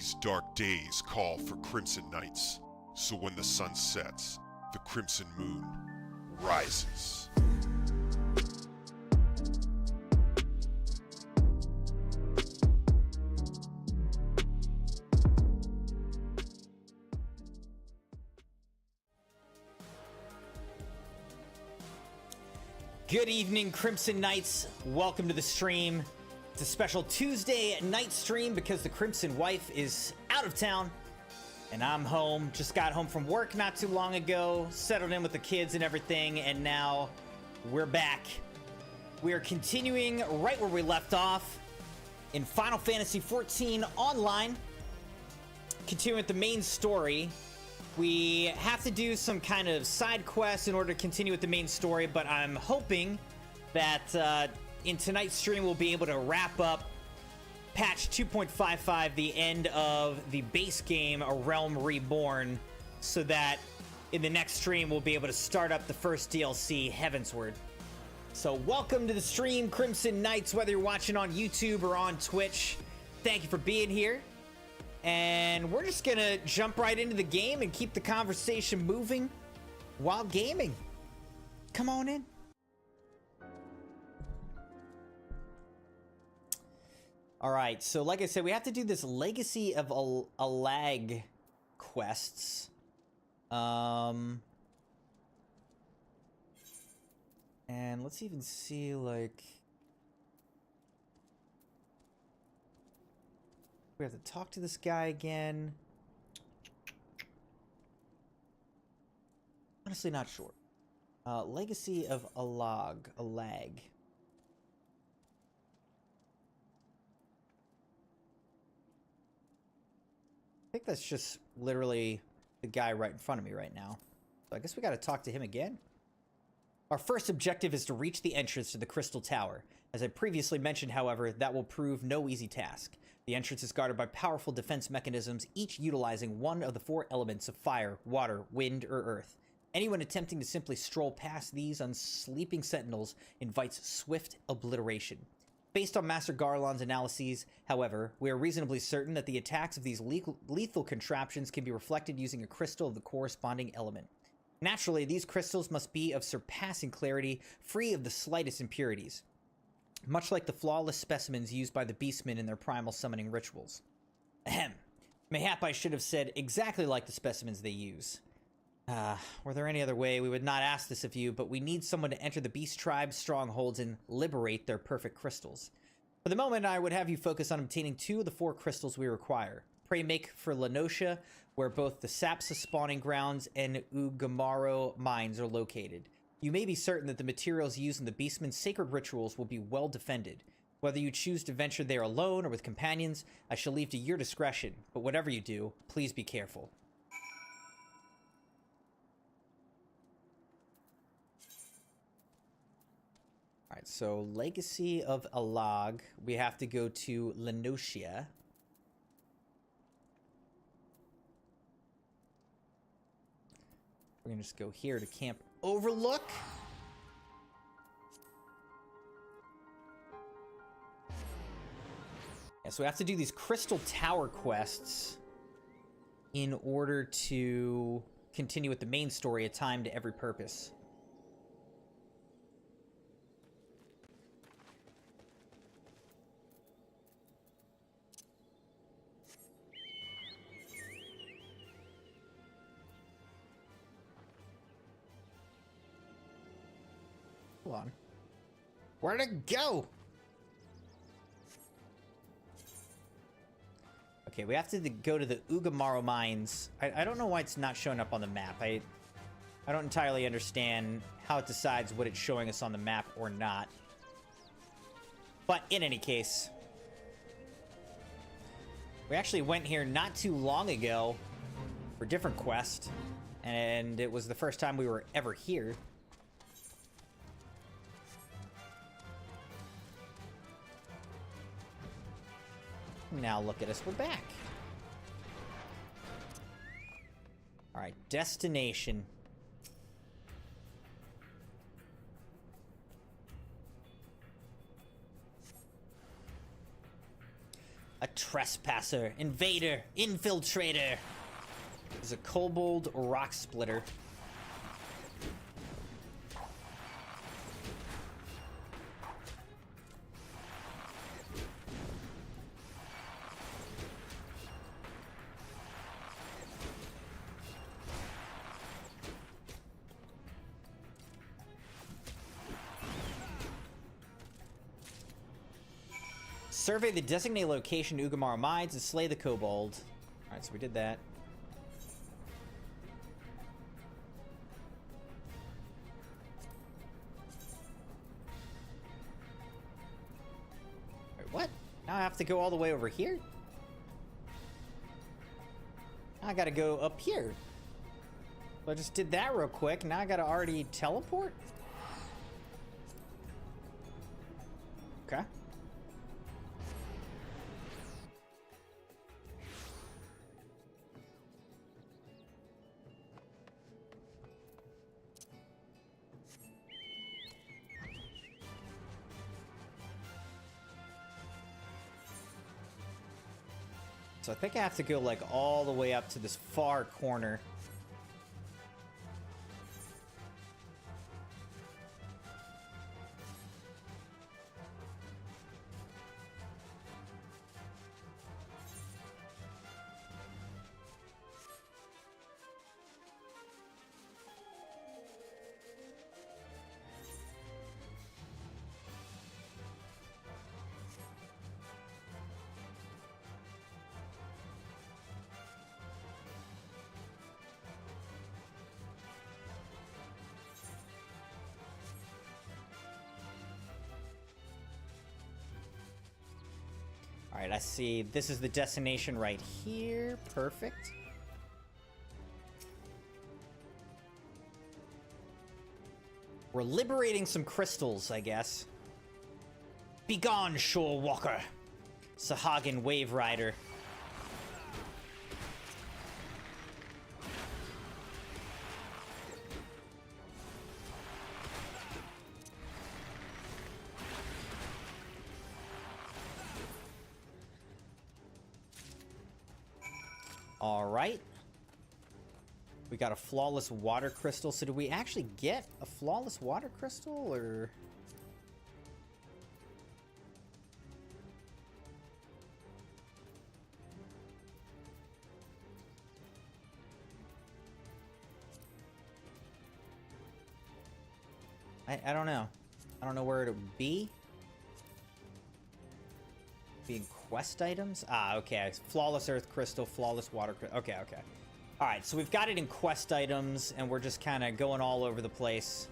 These dark days call for Crimson Knights, so when the sun sets, the Crimson Moon rises. Good evening, Crimson Knights. Welcome to the stream. It's a special Tuesday night stream because the Crimson wife is out of town and I'm home. Just got home from work not too long ago, settled in with the kids and everything, and now we're back. We are continuing right where we left off in Final Fantasy XIV Online. Continuing with the main story. We have to do some kind of side quest in order to continue with the main story, but I'm hoping that in tonight's stream we'll be able to wrap up patch 2.55, the end of the base game, A Realm Reborn, so that in the next stream we'll be able to start up the first DLC, Heavensward. So welcome to the stream, Crimson Knights, whether you're watching on YouTube or on Twitch. Thank you for being here. And we're just gonna jump right into the game and keep the conversation moving while gaming. Come on in. All right, so like I said, we have to do this Legacy of Alag quests. And let's even see, like, we have to talk to this guy again. Honestly, not sure. Legacy of Alag. I think that's just literally the guy right in front of me right now. So I guess we got to talk to him again. Our first objective is to reach the entrance to the Crystal Tower. As I previously mentioned, however, that will prove no easy task. The entrance is guarded by powerful defense mechanisms, each utilizing one of the four elements of fire, water, wind, or earth. Anyone attempting to simply stroll past these unsleeping sentinels invites swift obliteration. Based on Master Garlon's analyses, however, we are reasonably certain that the attacks of these lethal contraptions can be reflected using a crystal of the corresponding element. Naturally, these crystals must be of surpassing clarity, free of the slightest impurities, much like the flawless specimens used by the Beastmen in their primal summoning rituals. Ahem. Mayhap I should have said exactly like the specimens they use. Were there any other way, we would not ask this of you, but we need someone to enter the Beast Tribe's strongholds and liberate their perfect crystals. For the moment, I would have you focus on obtaining 2 of the 4 crystals we require. Pray make for Lenosha, where both the Sapsa spawning grounds and Ugamaro mines are located. You may be certain that the materials used in the Beastmen's sacred rituals will be well defended. Whether you choose to venture there alone or with companions, I shall leave to your discretion, but whatever you do, please be careful. Alright, so Legacy of Alag, we have to go to Lenosha. We're gonna just go here to Camp Overlook. Yeah, so we have to do these Crystal Tower quests in order to continue with the main story, A Time to Every Purpose. Hold on. Where'd it go? Okay, we have to go to the Ugamaro mines. I don't know why it's not showing up on the map. I don't entirely understand how it decides what it's showing us on the map or not. But in any case, we actually went here not too long ago for a different quest, and it was the first time we were ever here. Now look at us, we're back. Alright, destination. A trespasser, invader, infiltrator. There's a kobold rock splitter. Survey the designated location to Ugamara Mines and slay the kobold. Alright, so we did that. Wait, what? Now I have to go all the way over here? Now I gotta go up here. So I just did that real quick. Now I gotta already teleport? Okay. So I think I have to go like all the way up to this far corner. Alright, I see. This is the destination right here. Perfect. We're liberating some crystals, I guess. Begone, Shore Walker. Sahagin Wave Rider. Alright. We got a flawless water crystal. So did we actually get a flawless water crystal, or... I don't know. I don't know where it would be. Being quest items? Ah, okay. Flawless earth crystal, flawless water crystal. Okay, okay. Alright, so we've got it in quest items, and we're just kind of going all over the place.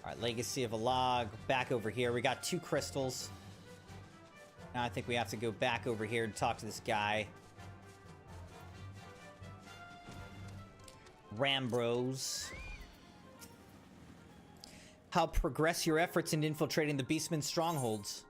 Alright, Legacy of a Log. Back over here. We got 2 crystals. Now I think we have to go back over here and talk to this guy. Rambros. How progress your efforts in infiltrating the Beastman's strongholds.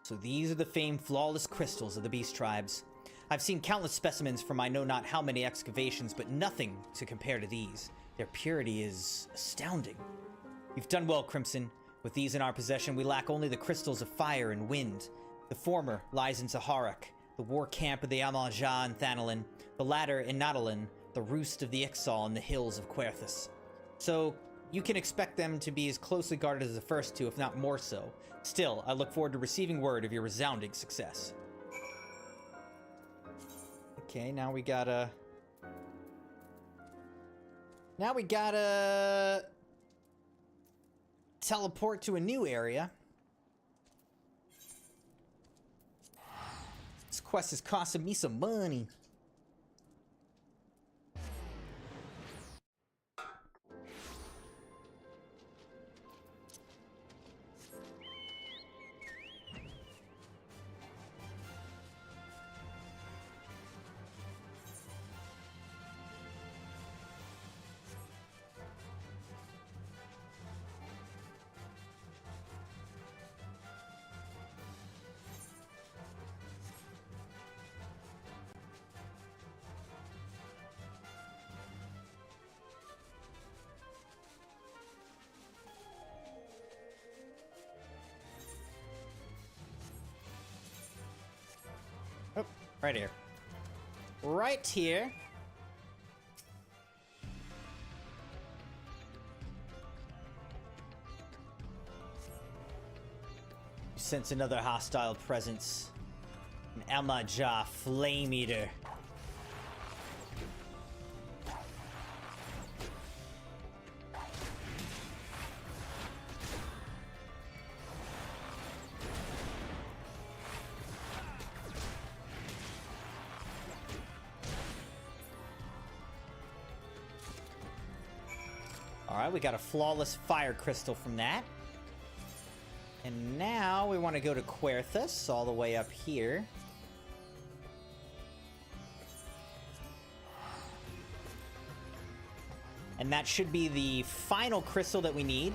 So these are the famed flawless crystals of the Beast Tribes. I've seen countless specimens from I know not how many excavations, but nothing to compare to these. Their purity is astounding. You've done well, Crimson. With these in our possession, we lack only the crystals of fire and wind. The former lies in Saharak, the war camp of the Amalja and Thanalin. The latter in Nadalin, the roost of the Ixal in the hills of Querthus. So, you can expect them to be as closely guarded as the first two, if not more so. Still, I look forward to receiving word of your resounding success. Okay, now we gotta... teleport to a new area. This quest is costing me some money. Right here. Right here. You sense another hostile presence. An Almajah Flame Eater. Alright, we got a flawless fire crystal from that. And now we want to go to Querthus, all the way up here. And that should be the final crystal that we need.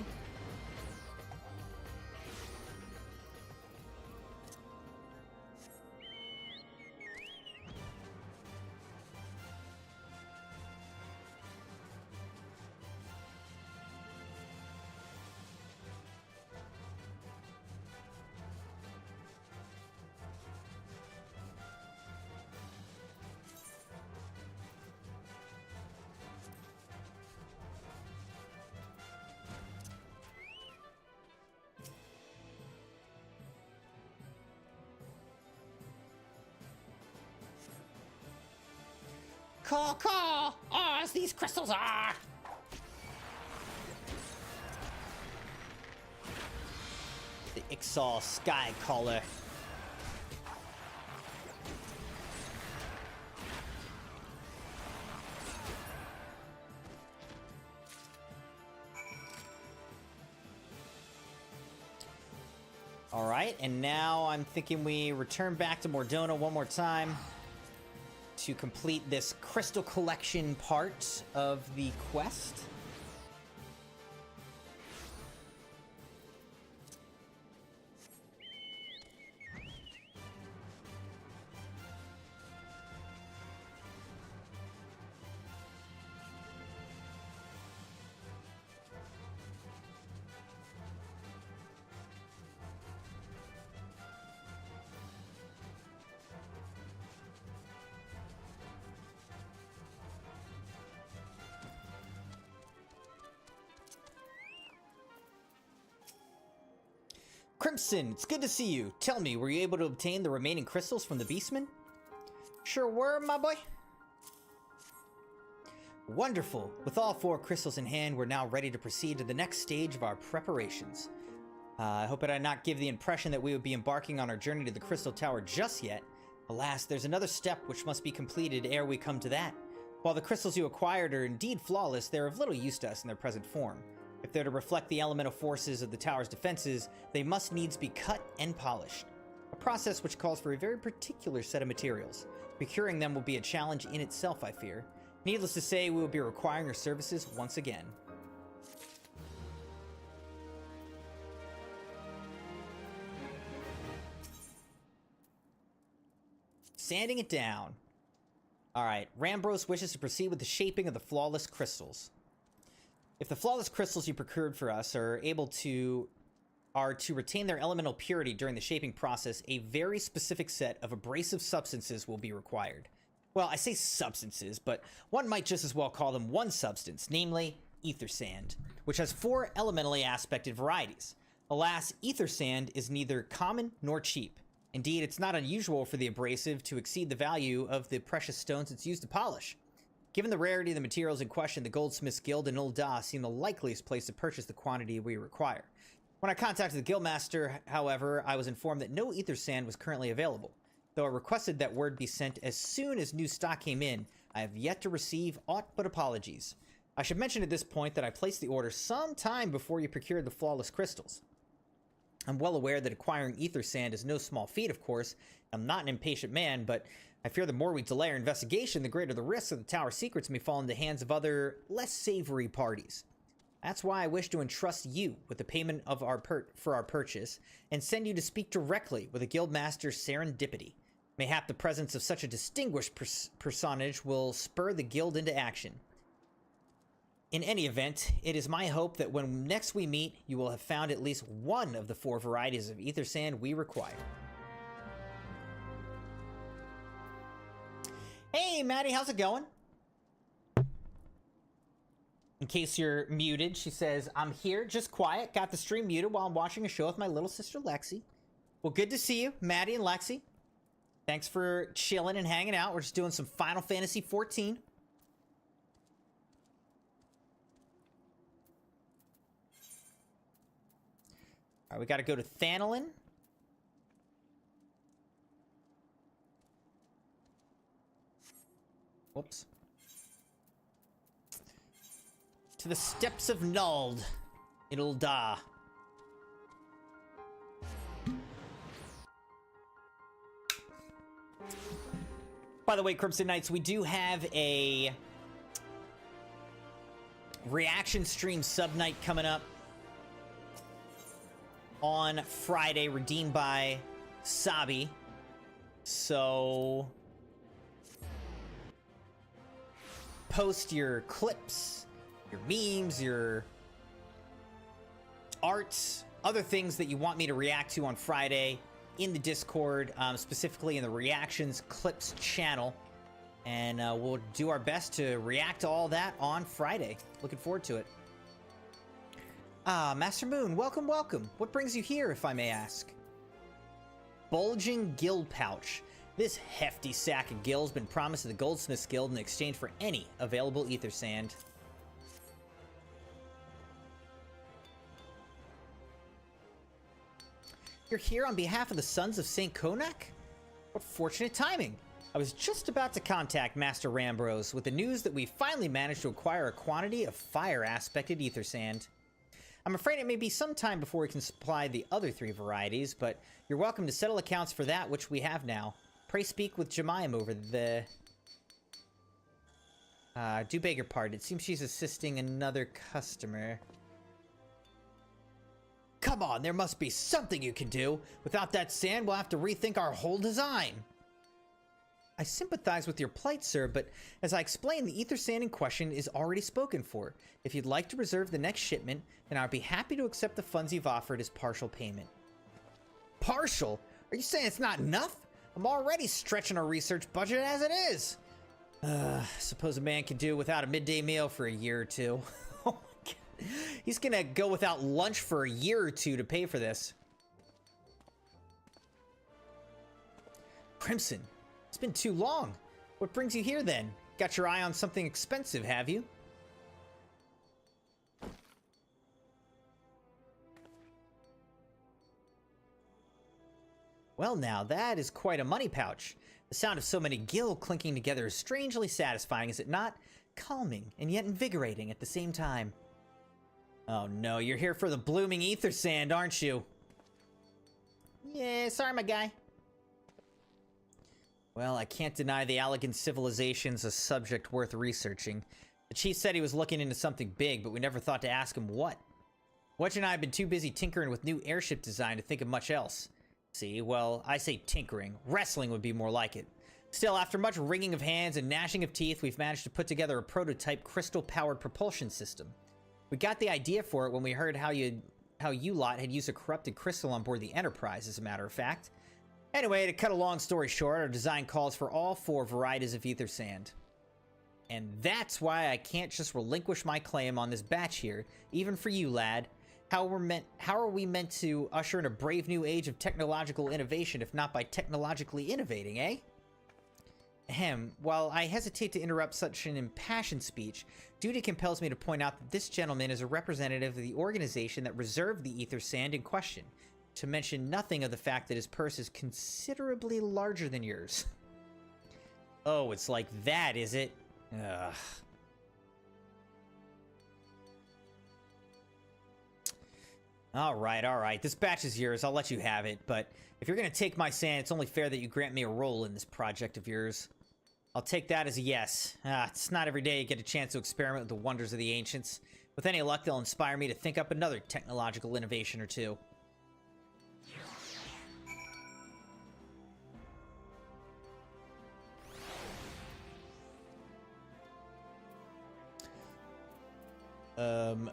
Caw, as these crystals are! The XIV Skycaller. Alright, and now I'm thinking we return back to Mordona one more time to complete this crystal collection part of the quest. Crimson, it's good to see you. Tell me, were you able to obtain the remaining crystals from the Beastman? Sure were, my boy. Wonderful. With all 4 crystals in hand, we're now ready to proceed to the next stage of our preparations. I hope I did not give the impression that we would be embarking on our journey to the Crystal Tower just yet. Alas, there's another step which must be completed ere we come to that. While the crystals you acquired are indeed flawless, they're of little use to us in their present form. If they're to reflect the elemental forces of the tower's defenses, they must needs be cut and polished. A process which calls for a very particular set of materials. Procuring them will be a challenge in itself, I fear. Needless to say, we will be requiring your services once again. Sanding it down. Alright, Rambros wishes to proceed with the shaping of the flawless crystals. If the flawless crystals you procured for us are to retain their elemental purity during the shaping process, a very specific set of abrasive substances will be required. Well, I say substances, but one might just as well call them one substance, namely ether sand, which has 4 elementally aspected varieties. Alas, ether sand is neither common nor cheap. Indeed, it's not unusual for the abrasive to exceed the value of the precious stones it's used to polish. Given the rarity of the materials in question, the Goldsmiths Guild in Ul'dah seem the likeliest place to purchase the quantity we require. When I contacted the Guildmaster, however, I was informed that no ether sand was currently available. Though I requested that word be sent as soon as new stock came in, I have yet to receive aught but apologies. I should mention at this point that I placed the order some time before you procured the flawless crystals. I'm well aware that acquiring ether sand is no small feat, of course. I'm not an impatient man, but I fear the more we delay our investigation, the greater the risk that the tower secrets may fall into the hands of other, less savory parties. That's why I wish to entrust you with the payment of for our purchase, and send you to speak directly with the Guildmaster Serendipity. Mayhap the presence of such a distinguished personage will spur the guild into action. In any event, it is my hope that when next we meet, you will have found at least one of the 4 varieties of ether sand we require. Hey, Maddie, how's it going? In case you're muted, she says, I'm here, just quiet. Got the stream muted while I'm watching a show with my little sister, Lexi. Well, good to see you, Maddie and Lexi. Thanks for chilling and hanging out. We're just doing some Final Fantasy XIV. All right, we got to go to Thanolin. Whoops. To the steps of Nuld. It'll da. By the way, Crimson Knights, we do have a reaction stream sub night coming up on Friday, redeemed by Sabi. So post your clips, your memes, your arts, other things that you want me to react to on Friday in the Discord, specifically in the Reactions Clips channel. And we'll do our best to react to all that on Friday. Looking forward to it. Ah, Master Moon, welcome, welcome. What brings you here, if I may ask? Bulging Gill Pouch. This hefty sack of gill has been promised to the Goldsmiths Guild in exchange for any available ether sand. You're here on behalf of the Sons of St. Konak? What fortunate timing! I was just about to contact Master Rambros with the news that we finally managed to acquire a quantity of fire-aspected ether sand. I'm afraid it may be some time before we can supply the other 3 varieties, but you're welcome to settle accounts for that which we have now. Pray speak with Jemima over the... do beg your pardon. It seems she's assisting another customer. Come on, there must be something you can do. Without that sand, we'll have to rethink our whole design. I sympathize with your plight, sir, but as I explained, the ether sand in question is already spoken for. If you'd like to reserve the next shipment, then I'd be happy to accept the funds you've offered as partial payment. Partial? Are you saying it's not enough? I'm already stretching our research budget as it is. Suppose a man can do without a midday meal for a year or two. Oh my god. He's gonna go without lunch for a year or two to pay for this. Crimson, it's been too long. What brings you here then? Got your eye on something expensive, have you? Well now, that is quite a money pouch. The sound of so many gill clinking together is strangely satisfying, is it not? Calming and yet invigorating at the same time. Oh no, you're here for the blooming ether sand, aren't you? Yeah, sorry my guy. Well, I can't deny the Allegan civilization's a subject worth researching. The chief said he was looking into something big, but we never thought to ask him what. Wedge and I have been too busy tinkering with new airship design to think of much else. See, well, I say tinkering. Wrestling would be more like it. Still, after much wringing of hands and gnashing of teeth, we've managed to put together a prototype crystal-powered propulsion system. We got the idea for it when we heard how you lot had used a corrupted crystal on board the Enterprise, as a matter of fact. Anyway, to cut a long story short, our design calls for all 4 varieties of ether sand. And that's why I can't just relinquish my claim on this batch here, even for you, lad. How are we meant to usher in a brave new age of technological innovation if not by technologically innovating, eh? Ahem, while I hesitate to interrupt such an impassioned speech, duty compels me to point out that this gentleman is a representative of the organization that reserved the ether sand in question, to mention nothing of the fact that his purse is considerably larger than yours. Oh, it's like that, is it? Ugh. Alright. This batch is yours. I'll let you have it, but if you're gonna take my sand, it's only fair that you grant me a role in this project of yours. I'll take that as a yes. It's not every day you get a chance to experiment with the wonders of the ancients. With any luck, they'll inspire me to think up another technological innovation or two.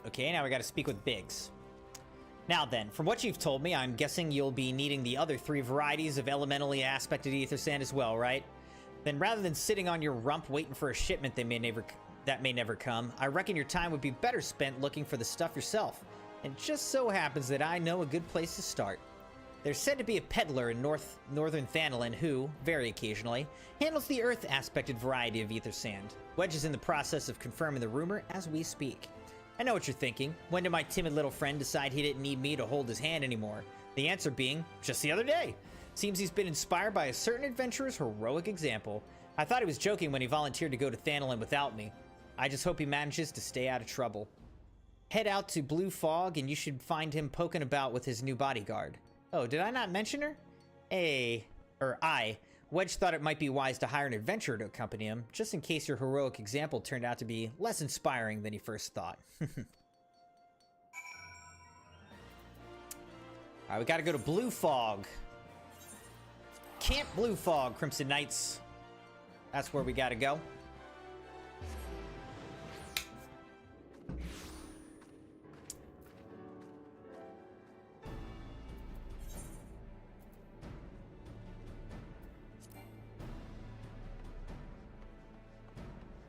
Okay, now we gotta speak with Biggs. Now then, from what you've told me, I'm guessing you'll be needing the other 3 varieties of elementally aspected ether sand as well, right? Then rather than sitting on your rump waiting for a shipment that may never come, I reckon your time would be better spent looking for the stuff yourself. And it just so happens that I know a good place to start. There's said to be a peddler in northern Thanalin who, very occasionally, handles the earth-aspected variety of ether sand. Wedge is in the process of confirming the rumor as we speak. I know what you're thinking. When did my timid little friend decide he didn't need me to hold his hand anymore? The answer being, just the other day. Seems he's been inspired by a certain adventurer's heroic example. I thought he was joking when he volunteered to go to Thanalin without me. I just hope he manages to stay out of trouble. Head out to Blue Fog and you should find him poking about with his new bodyguard. Oh, did I not mention her? Wedge thought it might be wise to hire an adventurer to accompany him, just in case your heroic example turned out to be less inspiring than he first thought. Alright, we gotta go to Blue Fog. Camp Blue Fog, Crimson Knights. That's where we gotta go.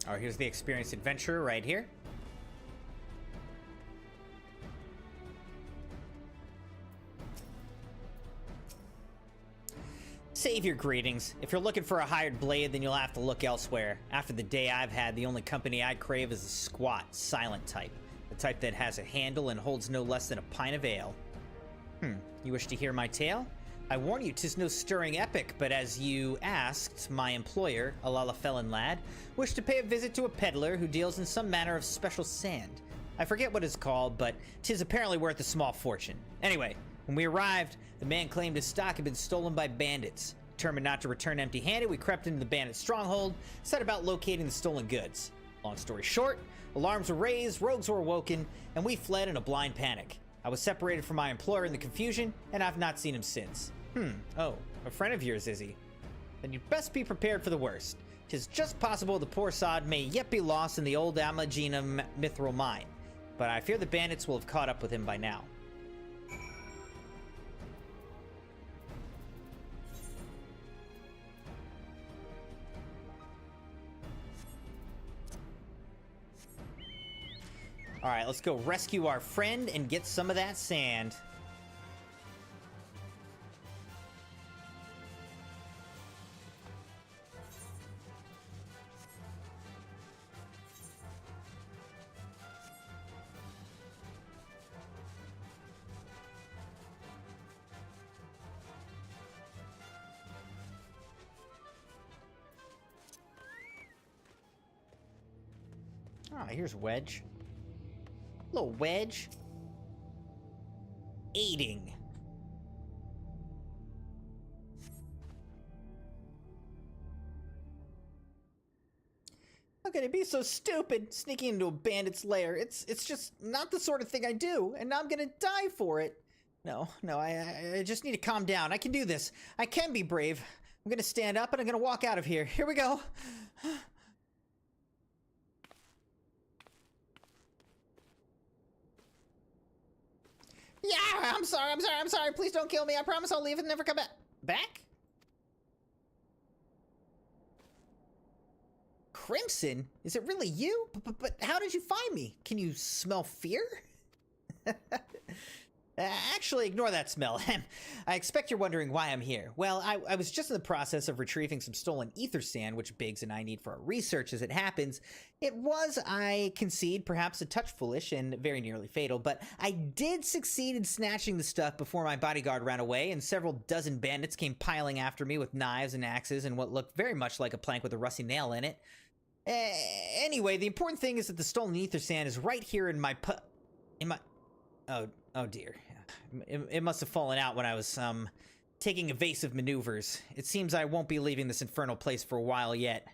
Alright, here's the experienced adventurer right here. Save your greetings. If you're looking for a hired blade, then you'll have to look elsewhere. After the day I've had, the only company I crave is a squat, silent type. The type that has a handle and holds no less than a pint of ale. You wish to hear my tale? I warn you, 'tis no stirring epic, but as you asked, my employer, a Lalafellan lad, wished to pay a visit to a peddler who deals in some manner of special sand. I forget what it's called, but 'tis apparently worth a small fortune. Anyway, when we arrived, the man claimed his stock had been stolen by bandits. Determined not to return empty-handed, we crept into the bandit stronghold, set about locating the stolen goods. Long story short, alarms were raised, rogues were awoken, and we fled in a blind panic. I was separated from my employer in the confusion, and I've not seen him since. Oh, a friend of yours, is he? Then you'd best be prepared for the worst. 'Tis just possible the poor sod may yet be lost in the old Amagina mithril mine, but I fear the bandits will have caught up with him by now. Alright, let's go rescue our friend and get some of that sand. Ah, here's Wedge. Little Wedge. Aiding. How could I be so stupid, sneaking into a bandit's lair? It's just not the sort of thing I do, and now I'm gonna die for it. No, I just need to calm down. I can do this. I can be brave. I'm gonna stand up and I'm gonna walk out of here. Here we go. Yeah, I'm sorry. Please don't kill me. I promise I'll leave and never come back. Back? Crimson? Is it really you? But how did you find me? Can you smell fear? Actually, ignore that smell. I expect you're wondering why I'm here. Well, I was just in the process of retrieving some stolen ether sand, which Biggs and I need for our research as it happens. It was, I concede, perhaps a touch foolish and very nearly fatal, but I did succeed in snatching the stuff before my bodyguard ran away, and several dozen bandits came piling after me with knives and axes and what looked very much like a plank with a rusty nail in it. Anyway, the important thing is that the stolen ether sand is right here in my oh dear. It must have fallen out when I was, taking evasive maneuvers. It seems I won't be leaving this infernal place for a while yet.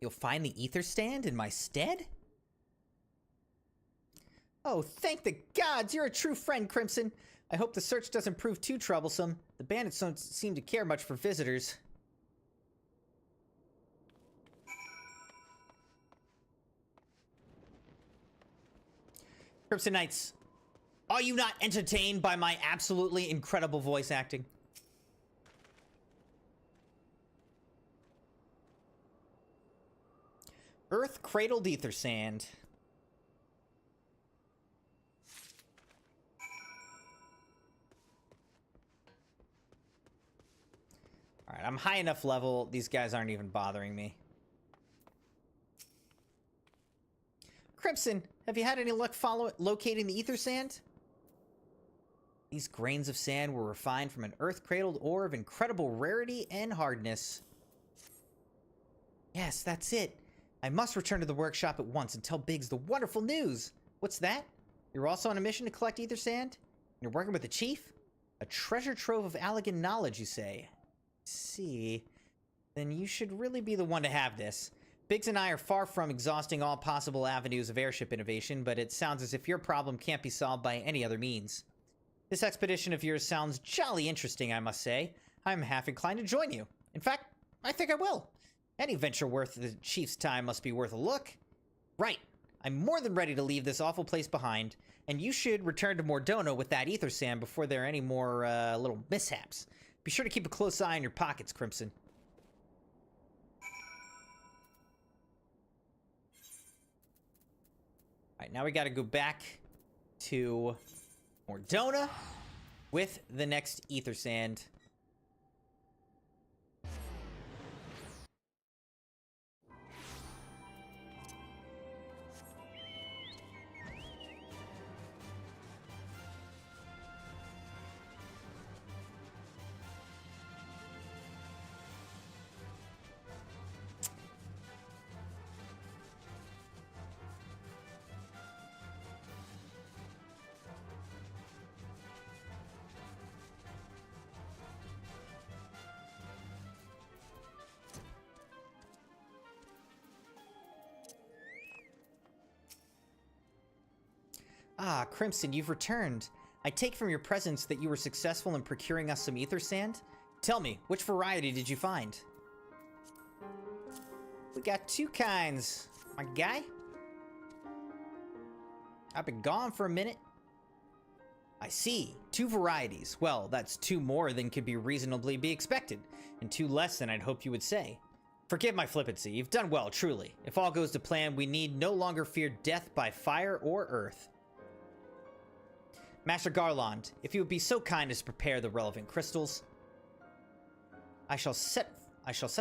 You'll find the ether stand in my stead? Oh, thank the gods! You're a true friend, Crimson. I hope the search doesn't prove too troublesome. The bandits don't seem to care much for visitors. Crimson Knights, are you not entertained by my absolutely incredible voice acting? cradled ether sand. Alright, I'm high enough level. These guys aren't even bothering me. Crimson, have you had any luck locating the ether sand? These grains of sand were refined from an earth-cradled ore of incredible rarity and hardness. Yes, that's it. I must return to the workshop at once and tell Biggs the wonderful news. What's that? You're also on a mission to collect ether sand? You're working with the chief? A treasure trove of Allegan knowledge, you say? See. Then you should really be the one to have this. Biggs and I are far from exhausting all possible avenues of airship innovation, but it sounds as if your problem can't be solved by any other means. This expedition of yours sounds jolly interesting, I must say. I'm half inclined to join you. In fact, I think I will. Any venture worth the chief's time must be worth a look. Right. I'm more than ready to leave this awful place behind, and you should return to Mordona with that ether sand before there are any more, little mishaps. Be sure to keep a close eye on your pockets, Crimson. Alright, now we gotta go back to Mordona with the next ether sand. Ah, Crimson, you've returned. I take from your presence that you were successful in procuring us some ether sand. Tell me, which variety did you find? We got two kinds, my guy. I've been gone for a minute. I see. Two varieties. Well, that's two more than could be reasonably be expected, and two less than I'd hope you would say. Forgive my flippancy. You've done well, truly. If all goes to plan, we need no longer fear death by fire or earth. Master Garland, if you would be so kind as to prepare the relevant crystals, I shall set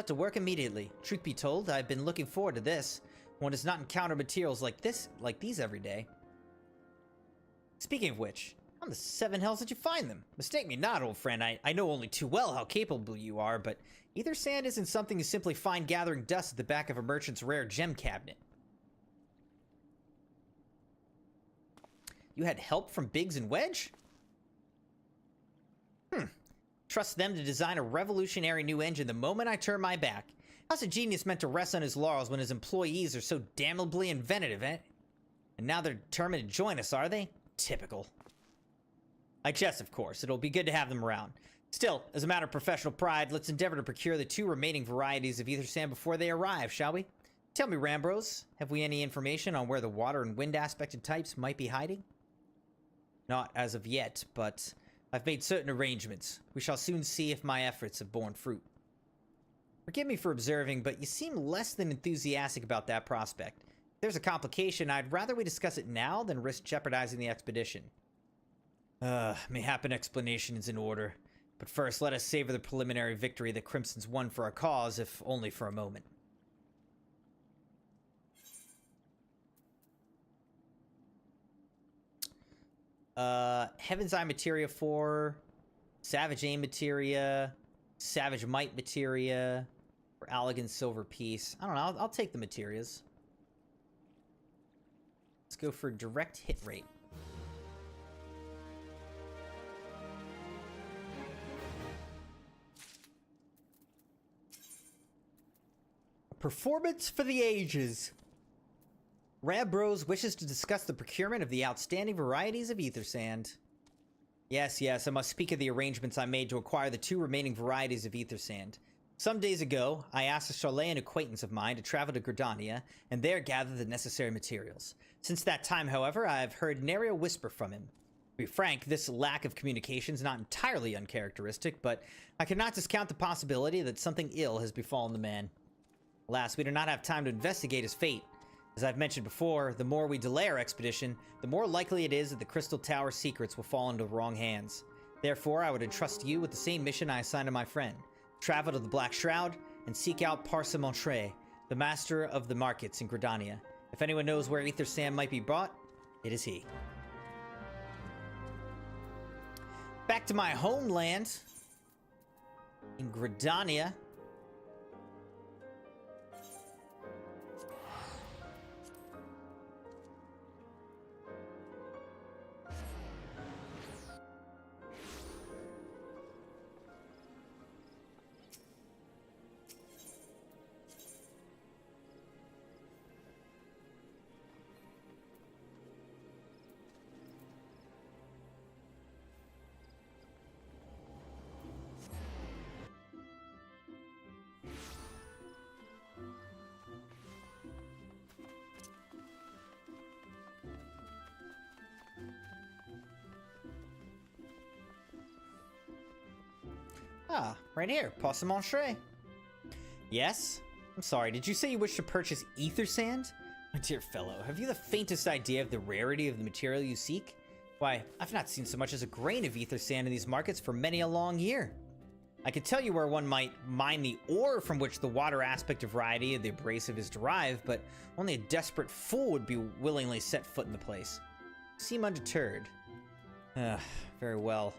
to work immediately. Truth be told, I've been looking forward to this. One does not encounter materials like these every day. Speaking of which, how in the seven hells did you find them? Mistake me not, old friend. I know only too well how capable you are, but ether sand isn't something you simply find gathering dust at the back of a merchant's rare gem cabinet. You had help from Biggs and Wedge? Trust them to design a revolutionary new engine the moment I turn my back. How's a genius meant to rest on his laurels when his employees are so damnably inventive, eh? And now they're determined to join us, are they? Typical. I jest, of course. It'll be good to have them around. Still, as a matter of professional pride, let's endeavor to procure the two remaining varieties of ether sand before they arrive, shall we? Tell me, Rambros, have we any information on where the water and wind aspected types might be hiding? Not as of yet, but I've made certain arrangements. We shall soon see if my efforts have borne fruit. Forgive me for observing, but you seem less than enthusiastic about that prospect. If there's a complication, I'd rather we discuss it now than risk jeopardizing the expedition. Mayhap an explanation is in order. But first, let us savor the preliminary victory that Crimson's won for our cause, if only for a moment. Heaven's Eye Materia 4, Savage Aim Materia, Savage Might Materia, or Allegan Silver Piece. I don't know, I'll take the Materias. Let's go for direct hit rate. Performance for the ages. Rambros wishes to discuss the procurement of the outstanding varieties of ether sand. Yes, I must speak of the arrangements I made to acquire the two remaining varieties of ether sand. Some days ago, I asked a Charlean acquaintance of mine to travel to Gridania and there gather the necessary materials. Since that time, however, I have heard nary a whisper from him. To be frank, this lack of communication is not entirely uncharacteristic, but I cannot discount the possibility that something ill has befallen the man. Alas, we do not have time to investigate his fate. As I've mentioned before, the more we delay our expedition, the more likely it is that the Crystal Tower secrets will fall into the wrong hands. Therefore, I would entrust you with the same mission I assigned to my friend. Travel to the Black Shroud and seek out Parsimmontre, the master of the markets in Gridania. If anyone knows where Ether Sand might be bought, it is he. Back to my homeland in Gridania. Ah, right here, Parsimmontre. Yes? I'm sorry, did you say you wish to purchase ether sand? My dear fellow, have you the faintest idea of the rarity of the material you seek? Why, I've not seen so much as a grain of ether sand in these markets for many a long year. I could tell you where one might mine the ore from which the water aspect of variety of the abrasive is derived, but only a desperate fool would be willingly set foot in the place. You seem undeterred. Very well.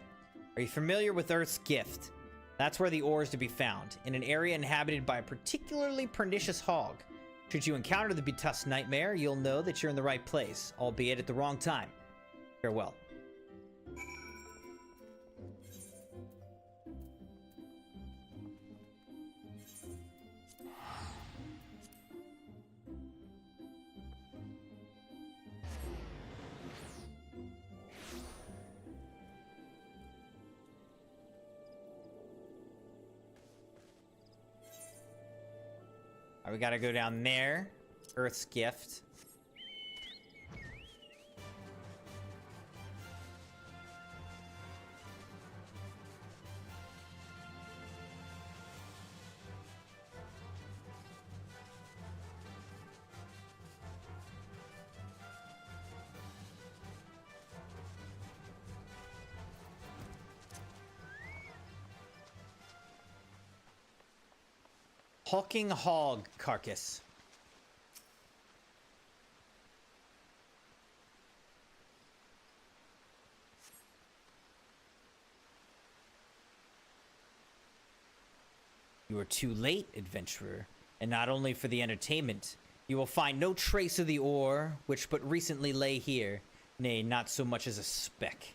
Are you familiar with Earth's Gift? That's where the ore is to be found, in an area inhabited by a particularly pernicious hog. Should you encounter the Betuss Nightmare, you'll know that you're in the right place, albeit at the wrong time. Farewell. We gotta go down there. Earth's Gift. Hawking hog carcass. You are too late, adventurer, and not only for the entertainment. You will find no trace of the ore, which but recently lay here, nay, not so much as a speck.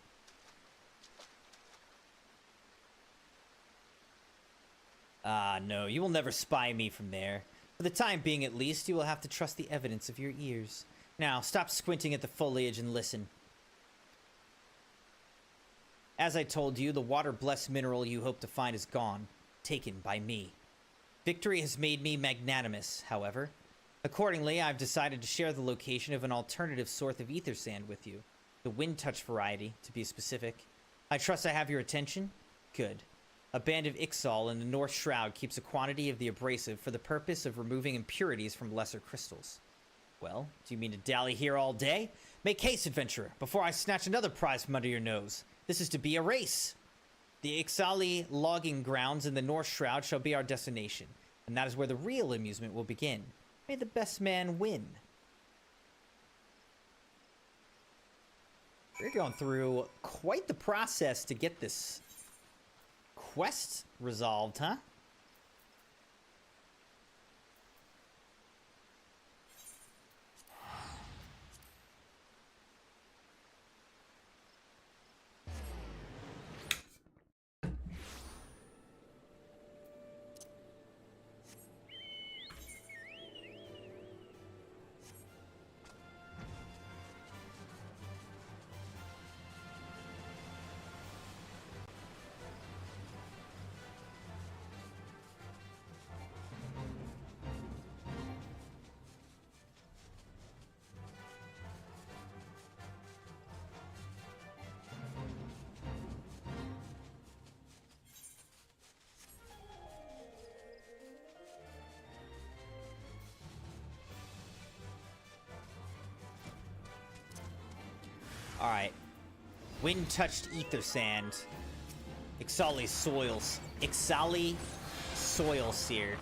Ah, no, you will never spy me from there. For the time being, at least, you will have to trust the evidence of your ears. Now, stop squinting at the foliage and listen. As I told you, the water-blessed mineral you hope to find is gone, taken by me. Victory has made me magnanimous, however. Accordingly, I've decided to share the location of an alternative source of ether sand with you. The wind touch variety, to be specific. I trust I have your attention? Good. A band of Ixal in the North Shroud keeps a quantity of the abrasive for the purpose of removing impurities from lesser crystals. Well, do you mean to dally here all day? Make haste, adventurer, before I snatch another prize from under your nose. This is to be a race. The Ixali logging grounds in the North Shroud shall be our destination, and that is where the real amusement will begin. May the best man win. We're going through quite the process to get this quest resolved, huh? Alright. Wind-touched ether sand. Ixali soils. Ixali soil sear.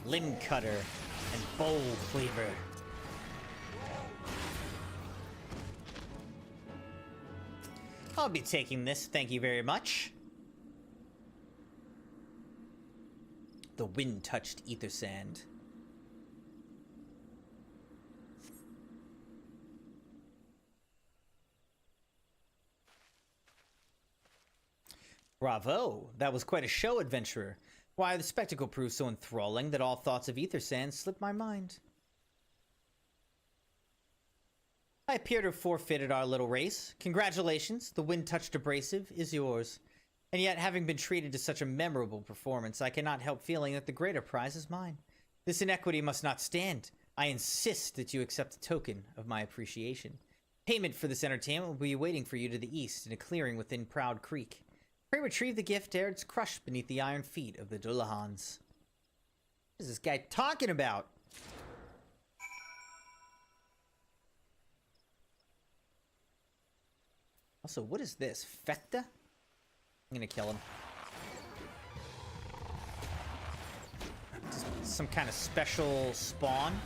Limb cutter and bowl cleaver. I'll be taking this, thank you very much. The wind-touched ether sand. Bravo! That was quite a show, adventurer. Why, the spectacle proved so enthralling that all thoughts of ether sand slipped my mind. I appear to have forfeited our little race. Congratulations, the wind-touched abrasive is yours. And yet, having been treated to such a memorable performance, I cannot help feeling that the greater prize is mine. This inequity must not stand. I insist that you accept a token of my appreciation. Payment for this entertainment will be waiting for you to the east in a clearing within Proud Creek. Pray retrieve the gift ere it's crushed beneath the iron feet of the Dullahans. What is this guy talking about? Also, what is this? Fecta? I'm gonna kill him. Some kind of special spawn.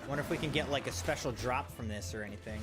Wonder if we can get like a special drop from this or anything.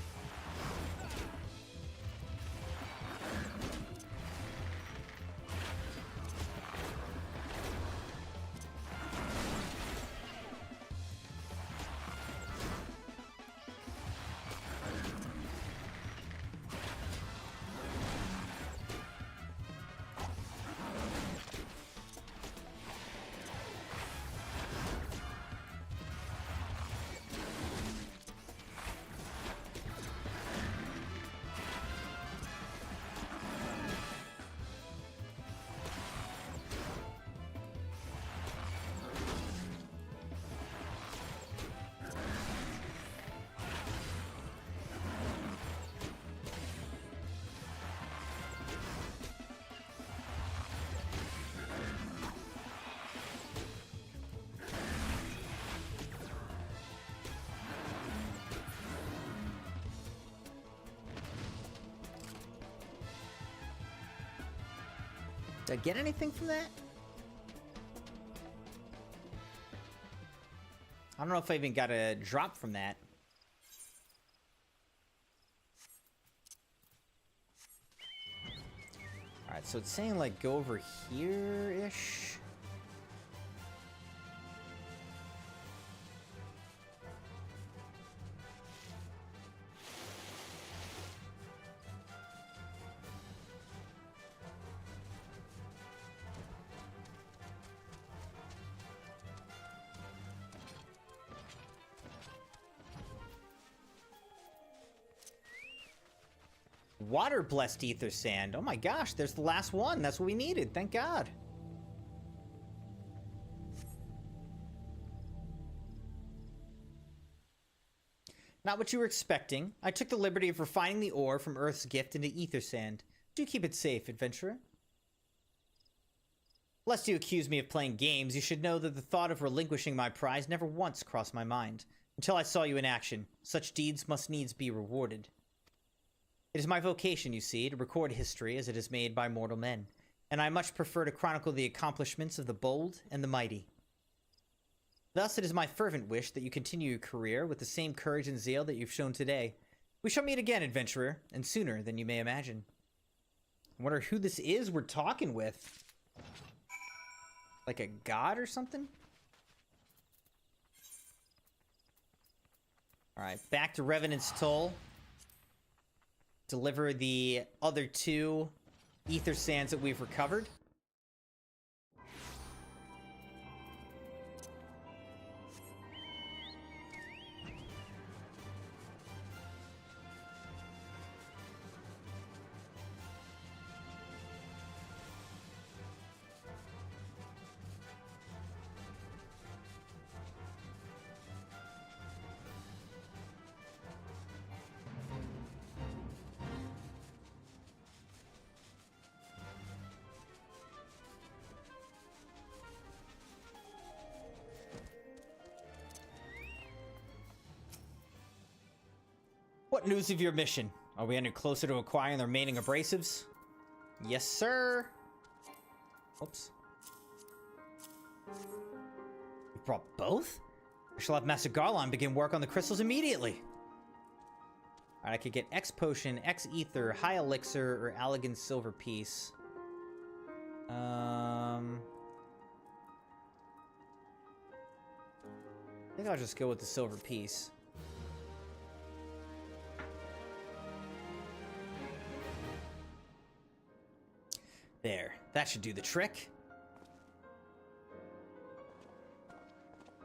Did I get anything from that? I don't know if I even got a drop from that. Alright, so it's saying like go over here-ish. Water blessed ether sand. Oh my gosh, there's the last one. That's what we needed. Thank God. Not what you were expecting. I took the liberty of refining the ore from Earth's gift into ether sand. Do keep it safe, adventurer. Lest you accuse me of playing games, you should know that the thought of relinquishing my prize never once crossed my mind. Until I saw you in action. Such deeds must needs be rewarded. It is my vocation, you see, to record history as it is made by mortal men, and I much prefer to chronicle the accomplishments of the bold and the mighty. Thus, it is my fervent wish that you continue your career with the same courage and zeal that you've shown today. We shall meet again, adventurer, and sooner than you may imagine. I wonder who this is we're talking with. Like a god or something? Alright, back to Revenant's Toll. Deliver the other two ether sands that we've recovered. What news of your mission? Are we any closer to acquiring the remaining abrasives? Yes, sir. Oops. You brought both? I shall have Master Garlon begin work on the crystals immediately. Alright, I could get X Potion, X Ether, High Elixir, or Allegan Silver Piece. I think I'll just go with the Silver Piece. There, that should do the trick.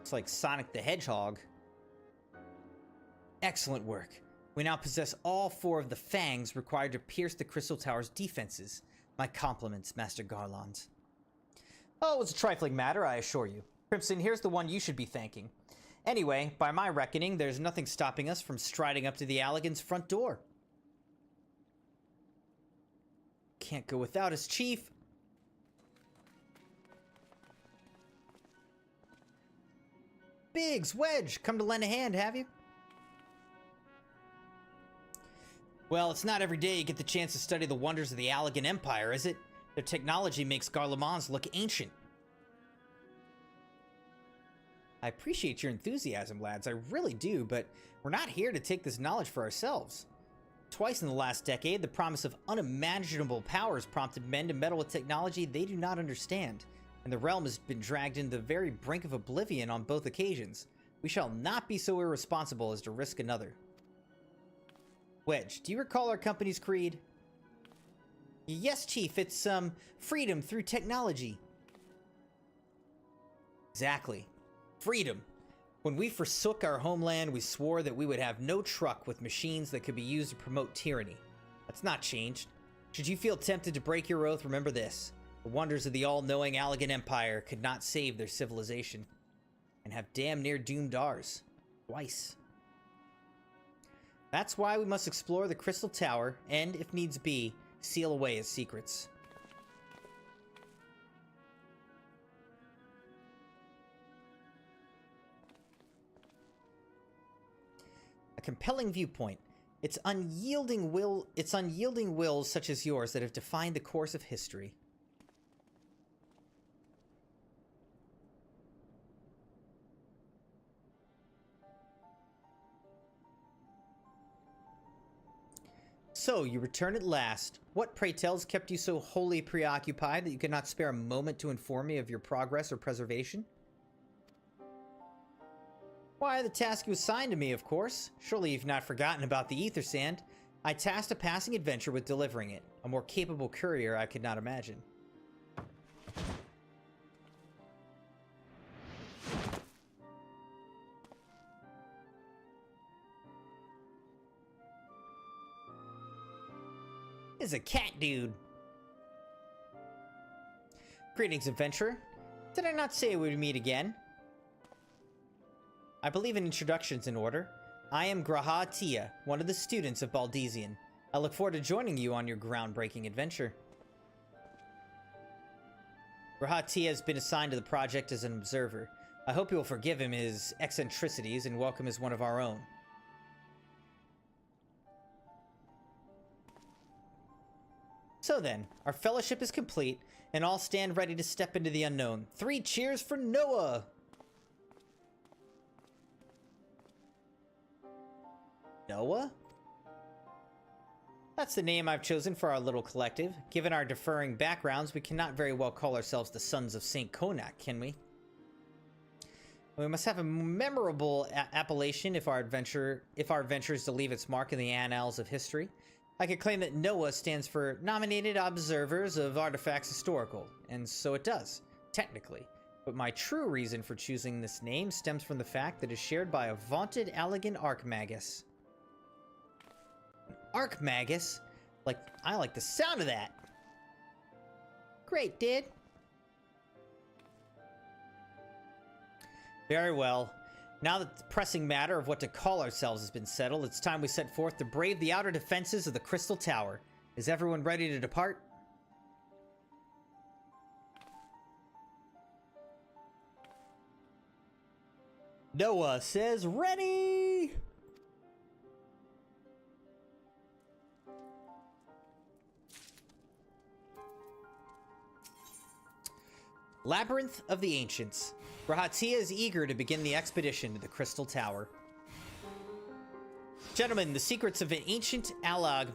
It's like Sonic the Hedgehog. Excellent work. We now possess all 4 of the fangs required to pierce the Crystal Tower's defenses. My compliments, Master Garland. Oh, it was a trifling matter, I assure you. Crimson, here's the one you should be thanking. Anyway, by my reckoning, there's nothing stopping us from striding up to the Allegan's front door. Can't go without us, Chief. Biggs, Wedge, come to lend a hand, have you? Well, it's not every day you get the chance to study the wonders of the Allegan Empire, is it? Their technology makes Garlemald's look ancient. I appreciate your enthusiasm, lads, I really do, but we're not here to take this knowledge for ourselves. Twice in the last decade, the promise of unimaginable powers prompted men to meddle with technology they do not understand, and the realm has been dragged into the very brink of oblivion on both occasions. We shall not be so irresponsible as to risk another. Wedge, do you recall our company's creed? Yes, Chief, it's, freedom through technology. Exactly. Freedom. When we forsook our homeland, we swore that we would have no truck with machines that could be used to promote tyranny. That's not changed. Should you feel tempted to break your oath, remember this. The wonders of the all-knowing Allegan Empire could not save their civilization. And have damn near doomed ours. Twice. That's why we must explore the Crystal Tower, and, if needs be, seal away its secrets. A compelling viewpoint. It's unyielding wills such as yours that have defined the course of history. So, you return at last. What, pray tell, has kept you so wholly preoccupied that you could not spare a moment to inform me of your progress or preservation? Why, the task you assigned to me, of course. Surely you've not forgotten about the ether sand. I tasked a passing adventure with delivering it. A more capable courier I could not imagine. Is a cat dude. Greetings, adventurer. Did I not say we would meet again? I believe an introduction's in order. I am Graha Tia, one of the students of Baldesion. I look forward to joining you on your groundbreaking adventure. Graha Tia has been assigned to the project as an observer. I hope you will forgive him his eccentricities and welcome as one of our own. So then, our fellowship is complete, and all stand ready to step into the unknown. 3 cheers for Noah! Noah? That's the name I've chosen for our little collective. Given our differing backgrounds, we cannot very well call ourselves the Sons of St. Konak, can we? We must have a memorable appellation if our adventure is to leave its mark in the annals of history. I could claim that NOAA stands for Nominated Observers of Artifacts Historical, and so it does, technically. But my true reason for choosing this name stems from the fact that it is shared by a vaunted Allegan Archmagus. Archmagus? I like the sound of that! Great, Did. Very well. Now that the pressing matter of what to call ourselves has been settled, it's time we set forth to brave the outer defenses of the Crystal Tower. Is everyone ready to depart? Noah says ready! Labyrinth of the Ancients. Rahatia is eager to begin the expedition to the Crystal Tower. Gentlemen, the secrets of an ancient allag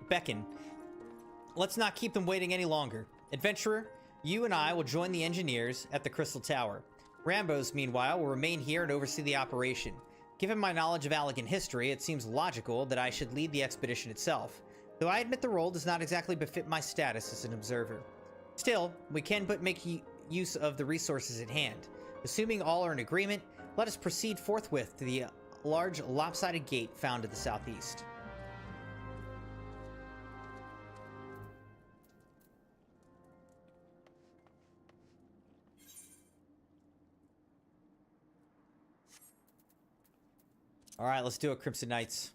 beckon. Let's not keep them waiting any longer. Adventurer, you and I will join the engineers at the Crystal Tower. Rambos, meanwhile, will remain here and oversee the operation. Given my knowledge of Allagan history, it seems logical that I should lead the expedition itself, though I admit the role does not exactly befit my status as an observer. Still, we can but make use of the resources at hand. Assuming all are in agreement, let us proceed forthwith to the large lopsided gate found to the southeast. All right, let's do it, Crimson Knights.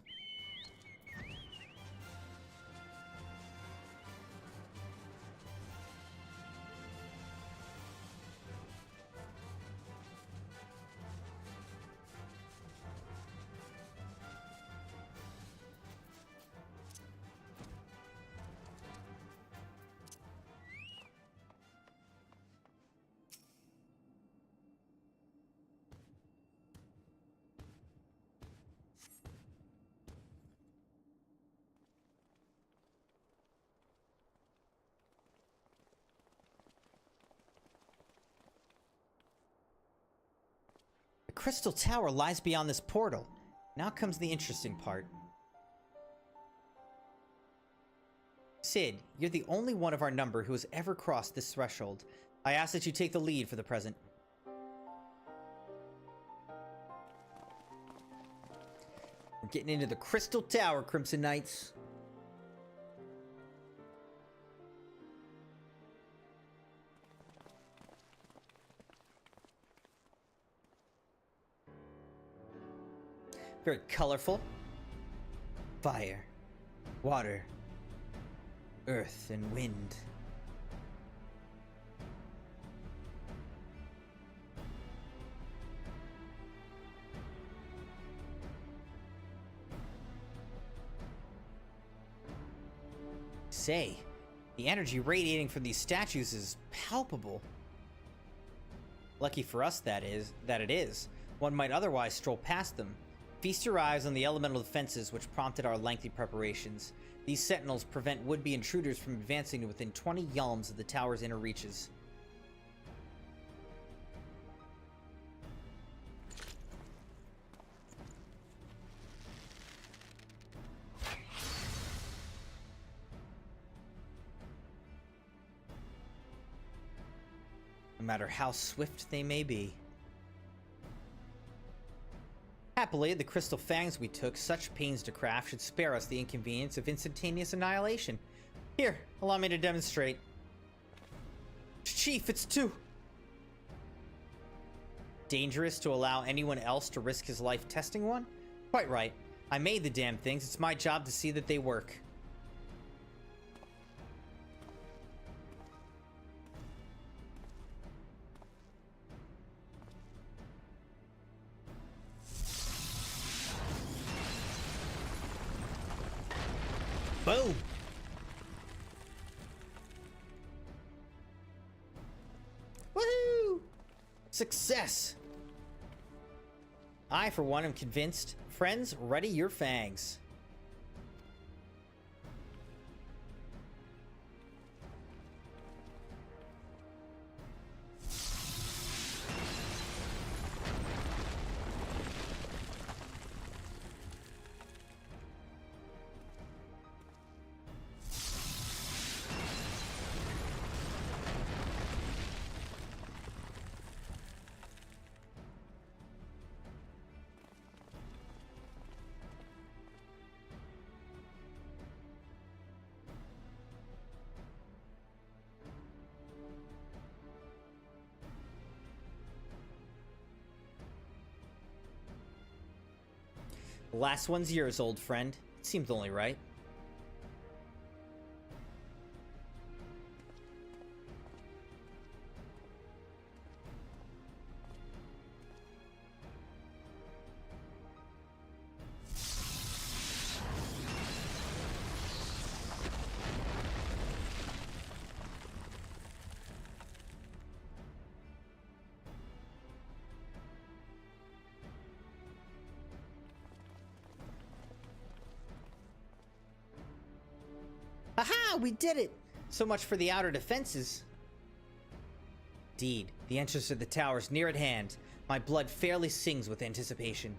The Crystal Tower lies beyond this portal. Now comes the interesting part. Sid, you're the only one of our number who has ever crossed this threshold. I ask that you take the lead for the present. We're getting into the Crystal Tower, Crimson Knights. Very colorful. Fire, water, earth, and wind. Say, the energy radiating from these statues is palpable. Lucky for us, that it is. One might otherwise stroll past them. Feast your eyes on the elemental defenses which prompted our lengthy preparations. These sentinels prevent would-be intruders from advancing to within 20 yalms of the tower's inner reaches. No matter how swift they may be. Happily, the crystal fangs we took such pains to craft should spare us the inconvenience of instantaneous annihilation. Here, allow me to demonstrate. Chief, it's too dangerous to allow anyone else to risk his life testing one? Quite right. I made the damn things. It's my job to see that they work. Boom! Woohoo! Success! I, for one, am convinced. Friends, ready your fangs. The last one's yours, old friend. It seems only right. Aha! We did it! So much for the outer defenses. Indeed, the entrance to the tower is near at hand. My blood fairly sings with anticipation.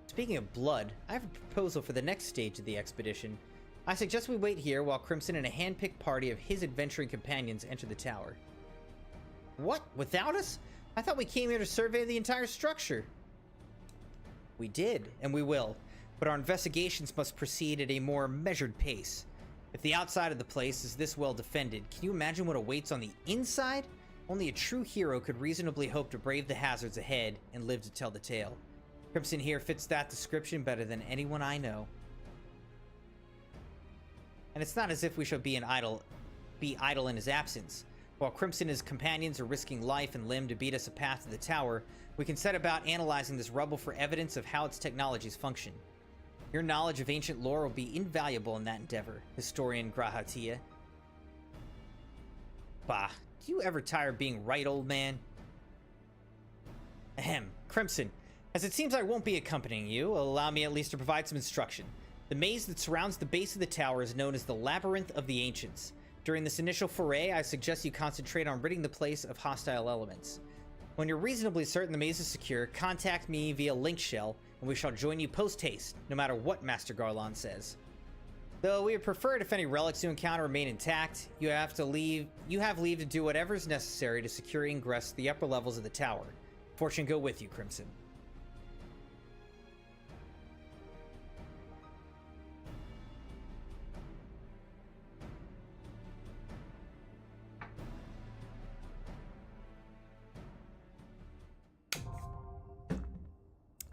Speaking of blood, I have a proposal for the next stage of the expedition. I suggest we wait here while Crimson and a hand-picked party of his adventuring companions enter the tower. What? Without us? I thought we came here to survey the entire structure. We did, and we will. But our investigations must proceed at a more measured pace. If the outside of the place is this well defended, can you imagine what awaits on the inside? Only a true hero could reasonably hope to brave the hazards ahead and live to tell the tale. Crimson here fits that description better than anyone I know. And it's not as if we shall be idle in his absence. While Crimson and his companions are risking life and limb to beat us a path to the tower, we can set about analyzing this rubble for evidence of how its technologies function. Your knowledge of ancient lore will be invaluable in that endeavor, historian Grahatia. Bah, do you ever tire of being right, old man? Ahem, Crimson. As it seems I won't be accompanying you, allow me at least to provide some instruction. The maze that surrounds the base of the tower is known as the Labyrinth of the Ancients. During this initial foray, I suggest you concentrate on ridding the place of hostile elements. When you're reasonably certain the maze is secure, contact me via link shell, and we shall join you post-haste, no matter what Master Garlon says. Though we would prefer it if any relics you encounter remain intact, you have leave to do whatever is necessary to secure ingress to the upper levels of the tower. Fortune go with you, Crimson.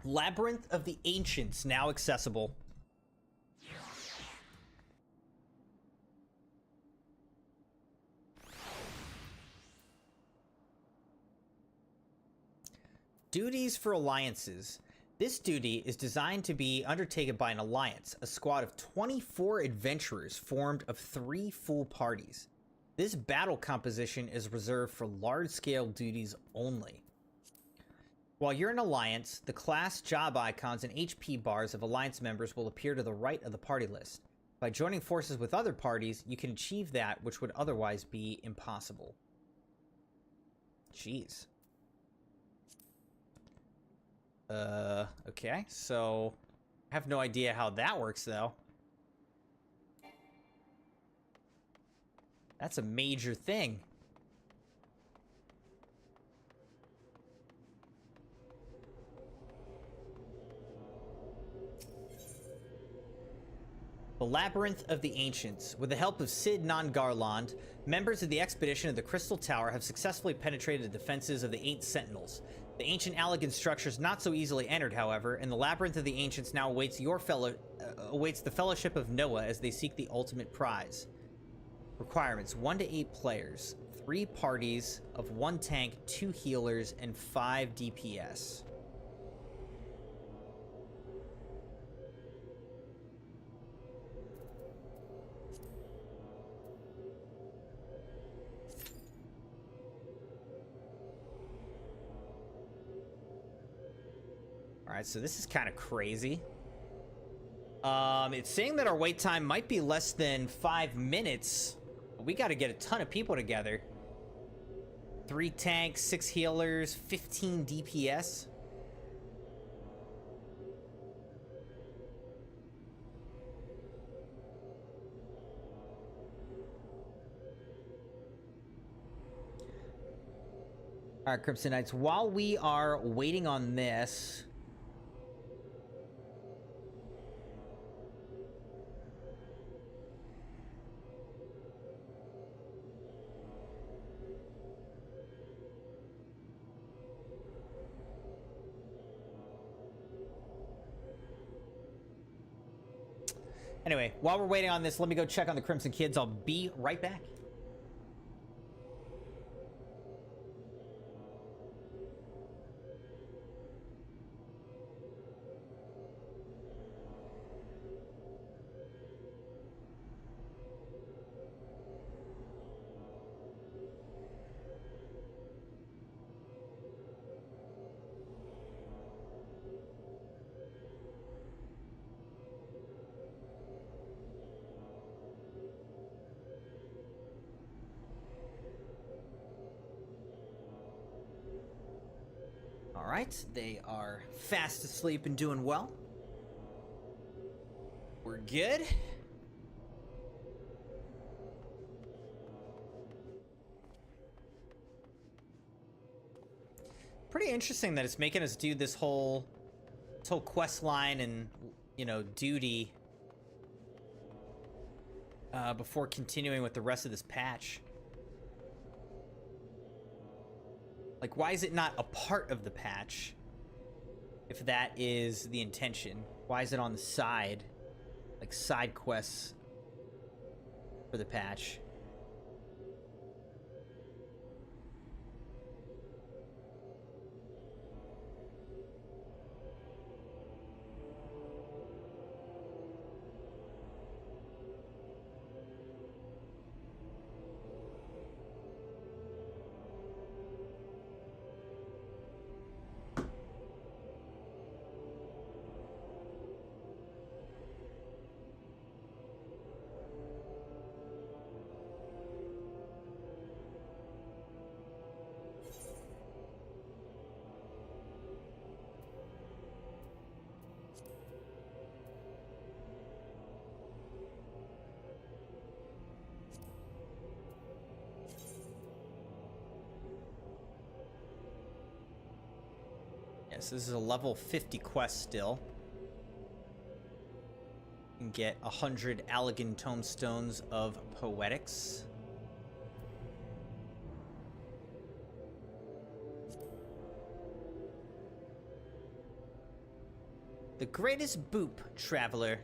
Labyrinth of the Ancients, now accessible. Duties for alliances. This duty is designed to be undertaken by an alliance, a squad of 24 adventurers formed of 3 full parties. This battle composition is reserved for large-scale duties only. While you're an alliance, the class, job icons, and HP bars of alliance members will appear to the right of the party list. By joining forces with other parties, you can achieve that which would otherwise be impossible. Jeez. Okay, so I have no idea how that works, though. That's a major thing. The Labyrinth of the Ancients. With the help of Sid Non-Garland, members of the expedition of the Crystal Tower have successfully penetrated the defenses of the 8 Sentinels. The ancient elegant structure is not so easily entered, however, and the Labyrinth of the Ancients now awaits the Fellowship of Noah as they seek the ultimate prize. Requirements: 1 to 8 players, 3 parties of 1 tank, 2 healers, and 5 DPS. Alright, so this is kind of crazy. It's saying that our wait time might be less than 5 minutes. But we gotta get a ton of people together. 3 tanks, 6 healers, 15 DPS. Alright, Crimson Knights, while we are waiting on this... Anyway, while we're waiting on this, let me go check on the Crimson Kids. I'll be right back. All right, they are fast asleep and doing well. We're good. Pretty interesting that it's making us do this whole quest line and, you know, duty before continuing with the rest of this patch. Like, why is it not a part of the patch if that is the intention? Why is it on the side, like side quests for the patch? Yes, this is a level 50 quest still. You can get 100 Allegan Tomestones of Poetics. The greatest boop, traveler.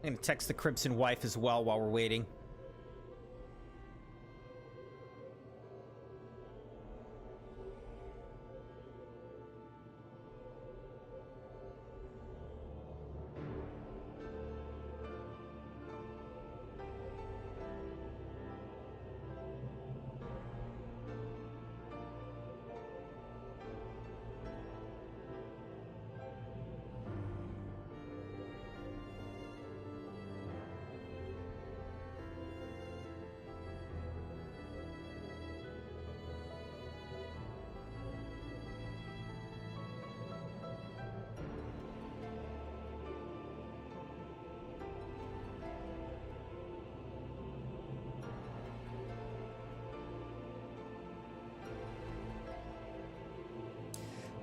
I'm gonna text the Crimson wife as well while we're waiting.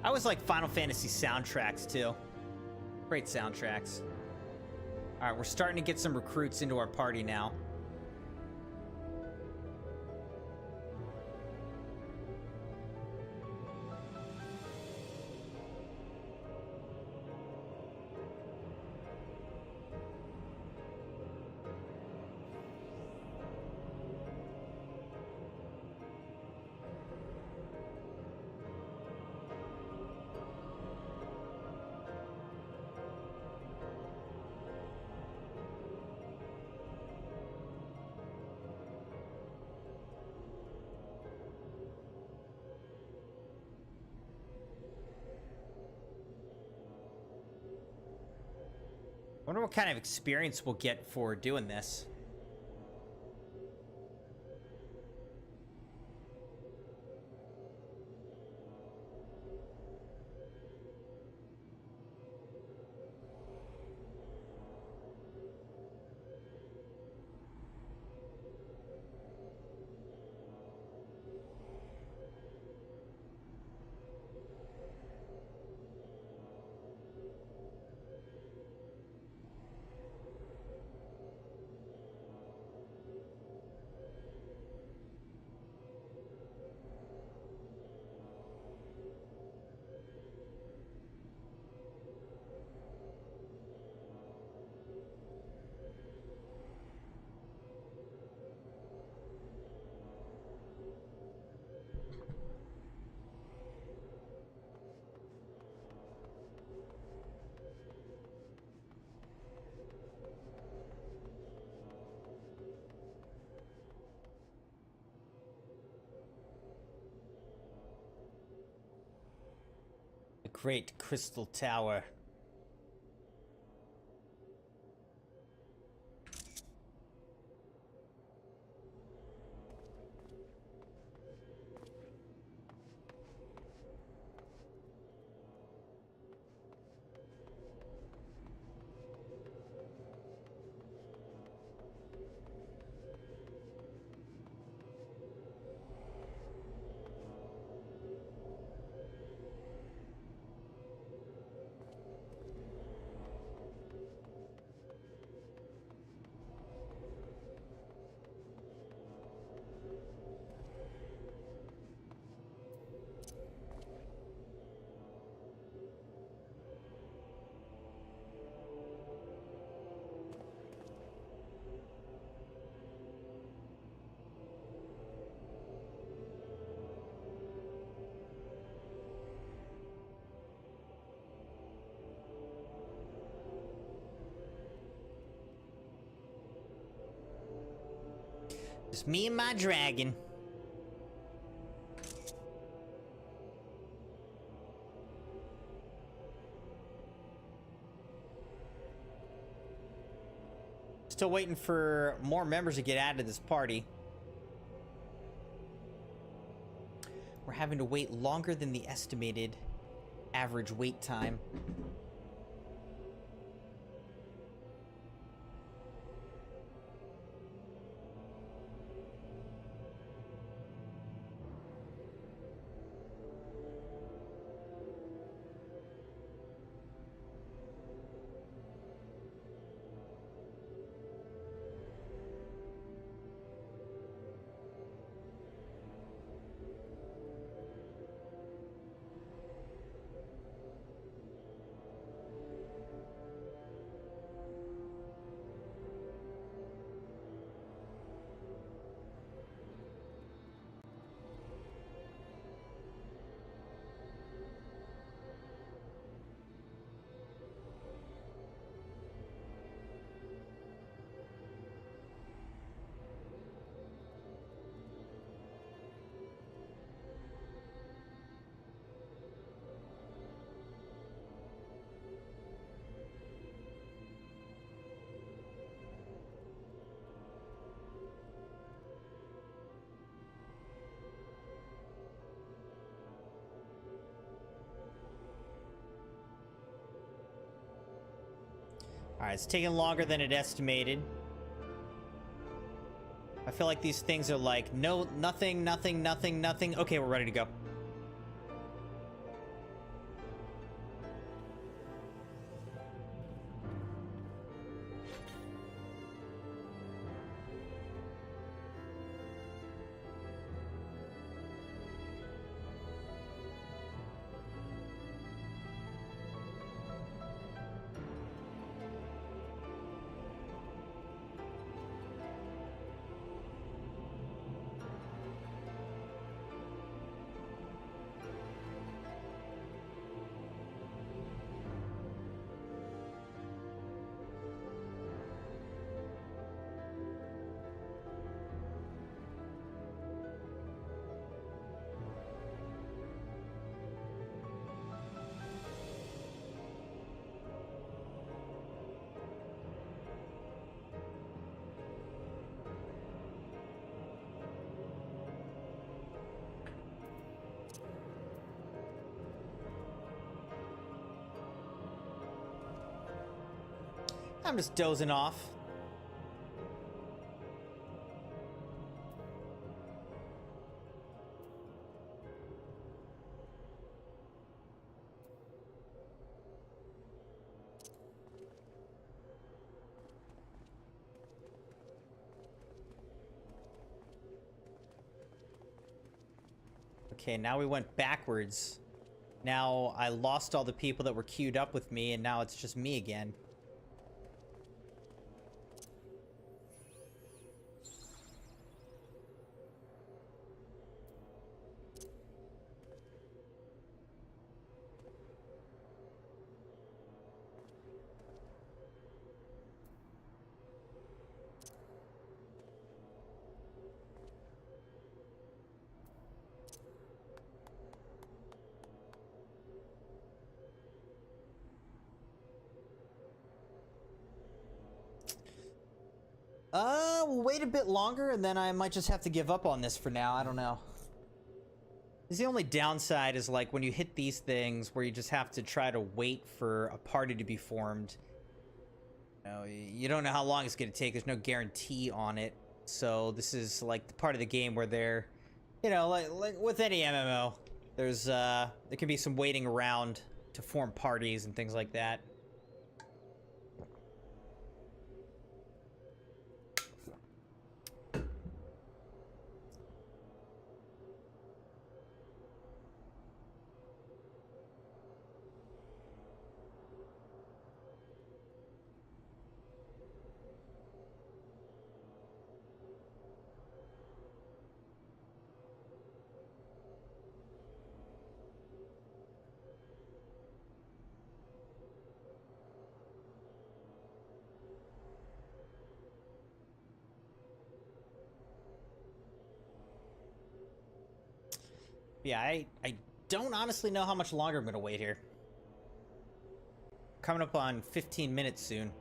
I always like Final Fantasy soundtracks too. Great soundtracks. All right, we're starting to get some recruits into our party now. Wonder what kind of experience we'll get for doing this. great crystal tower. Just me and my dragon. Still waiting for more members to get added to this party. We're having to wait longer than the estimated average wait time. Alright, it's taking longer than it estimated. I feel like these things are like, no, nothing, nothing, nothing, nothing. Okay, we're ready to go. I'm just dozing off. Okay, now we went backwards. Now I lost all the people that were queued up with me, and now it's just me again. We'll wait a bit longer, and then I might just have to give up on this for now. I don't know. The only downside is, like, when you hit these things where you just have to try to wait for a party to be formed. You know, you don't know how long it's going to take. There's no guarantee on it. So this is, like, the part of the game where they're, you know, like with any MMO, there's, there can be some waiting around to form parties and things like that. Yeah, I don't honestly know how much longer I'm going to wait here. Coming up on 15 minutes soon.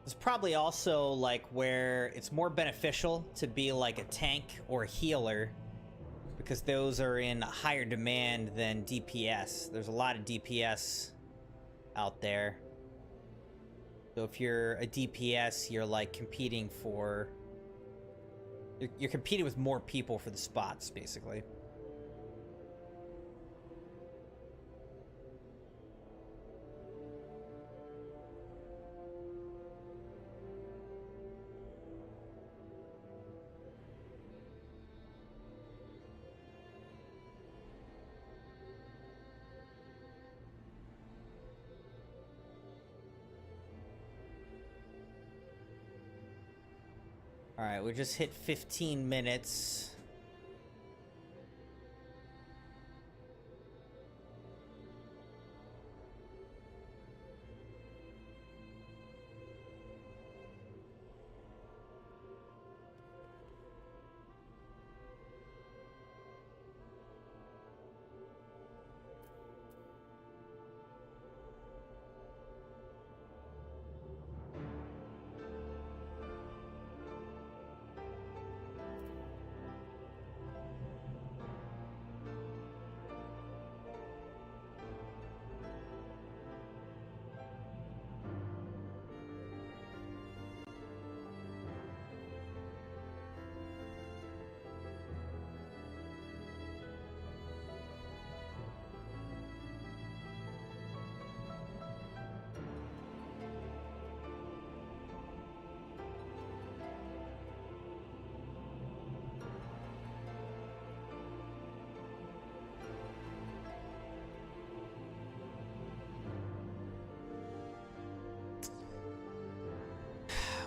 It's probably also, like, where it's more beneficial to be, like, a tank or a healer, because those are in higher demand than DPS. There's a lot of DPS out there. So if you're a DPS, you're, like, competing for... You're competing with more people for the spots, basically. Alright, we just hit 15 minutes.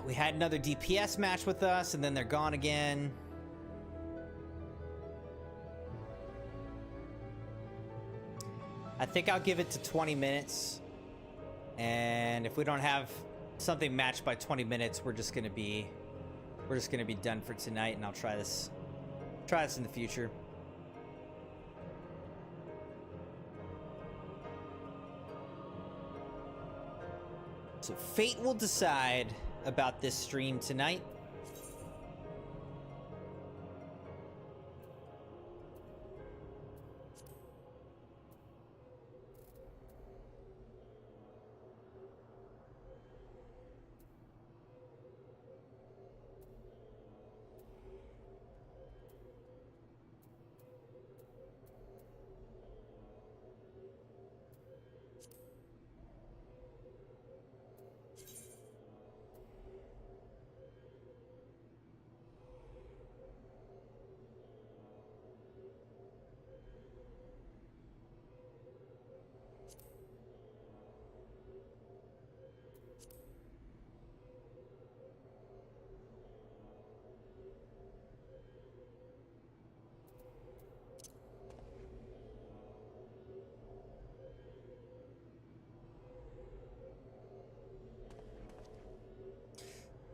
We had another DPS match with us, and then they're gone again. I think I'll give it to 20 minutes. And if we don't have something matched by 20 minutes, we're just gonna be done for tonight, and I'll try this in the future. So fate will decide about this stream tonight.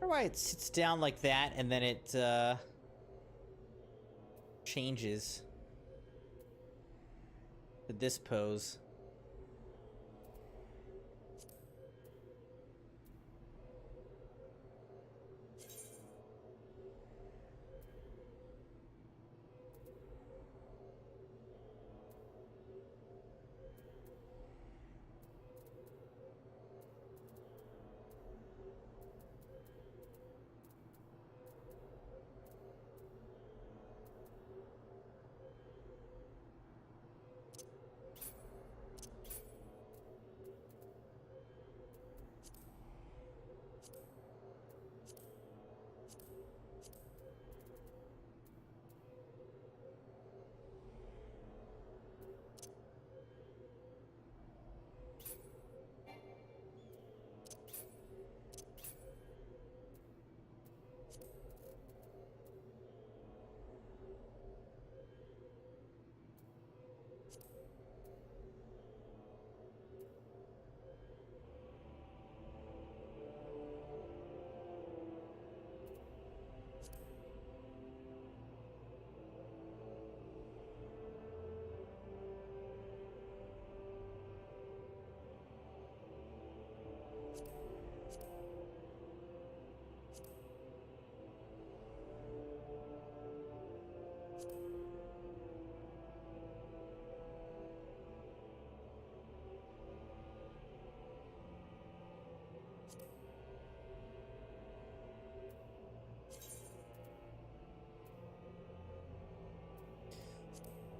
wonder why it sits down like that and then it changes to this pose.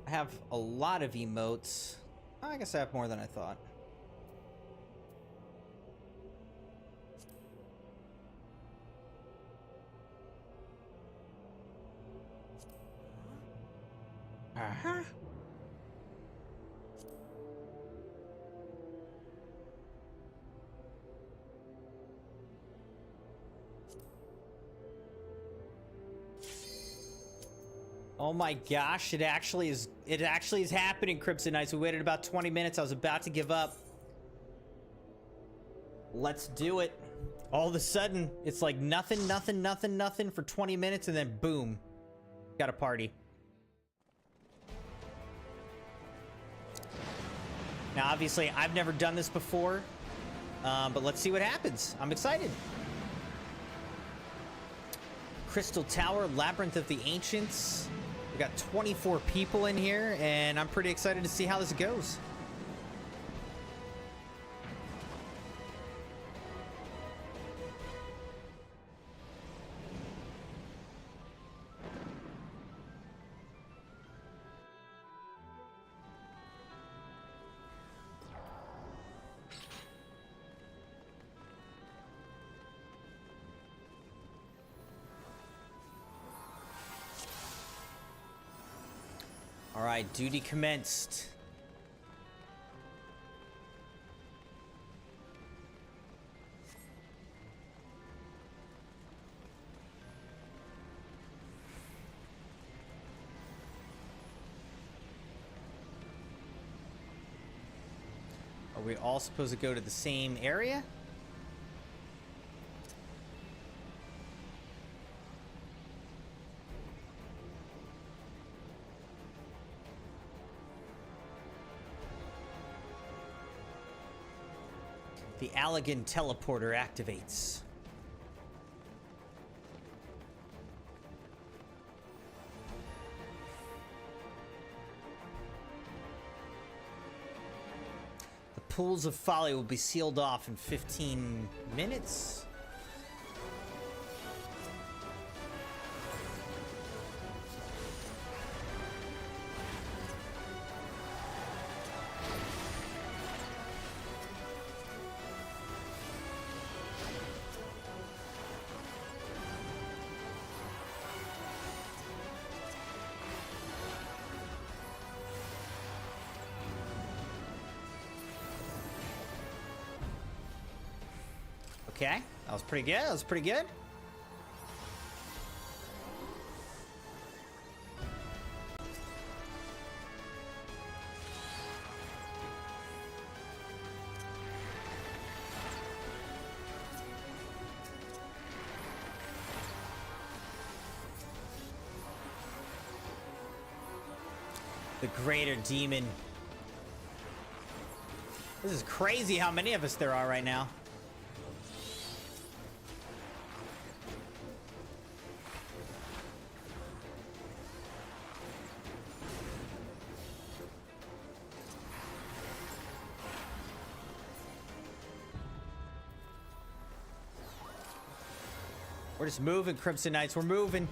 I have a lot of emotes. I guess I have more than I thought. Uh-huh. Oh my gosh, it actually is happening, Crimson Knights. We waited about 20 minutes. I was about to give up. Let's do it. All of a sudden, it's like nothing for 20 minutes, and then boom. Got a party. Now, obviously, I've never done this before, but let's see what happens. I'm excited. Crystal Tower, Labyrinth of the Ancients. We got 24 people in here, and I'm pretty excited to see how this goes. All right, duty commenced. Are we all supposed to go to the same area? The Allegan teleporter activates. The pools of folly will be sealed off in 15 minutes. Okay, that was pretty good. That was pretty good. The greater demon. This is crazy how many of us there are right now. We're just moving, Crimson Knights. We're moving.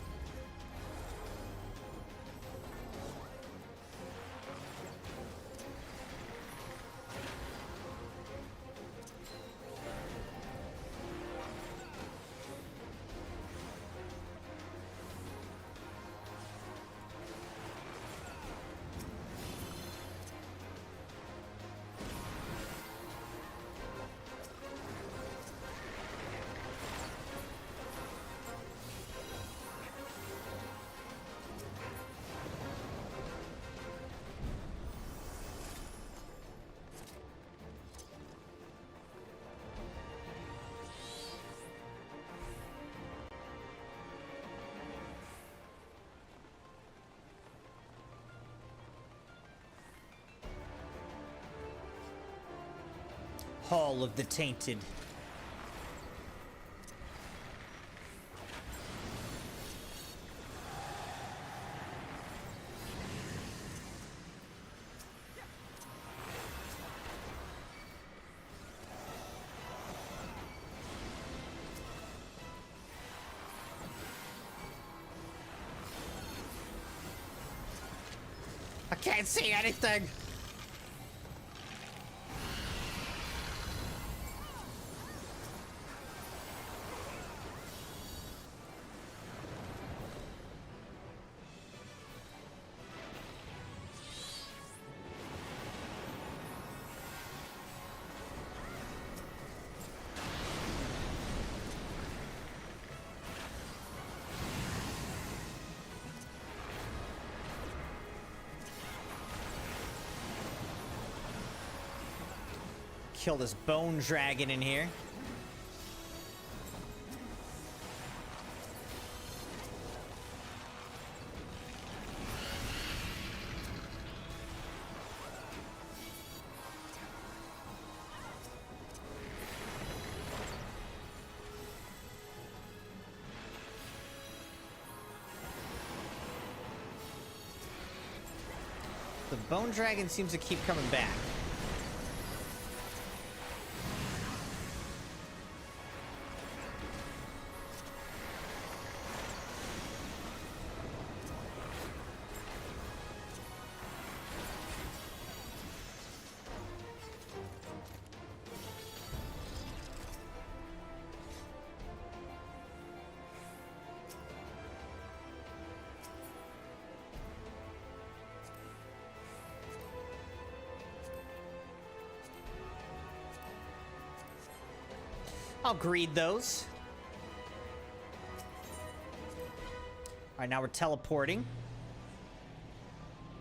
Hall of the Tainted. I can't see anything. Kill this bone dragon in here. The bone dragon seems to keep coming back. I'll greed those. All right, now we're teleporting.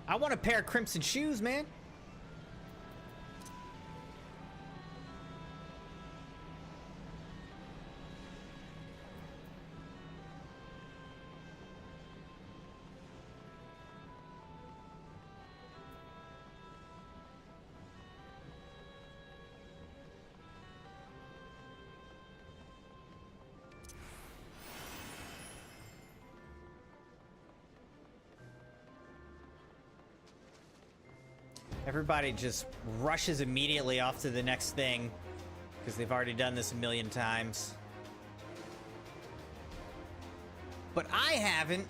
I want a pair of crimson shoes, man. Everybody just rushes immediately off to the next thing because they've already done this a million times. But I haven't.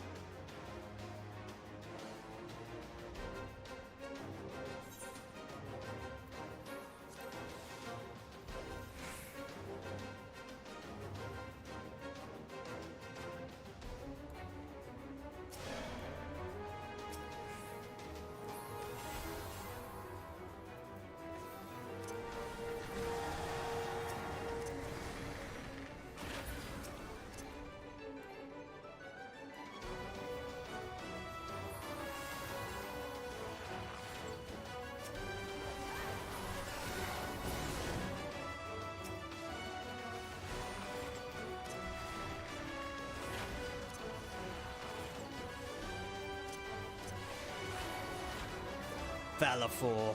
Falafel.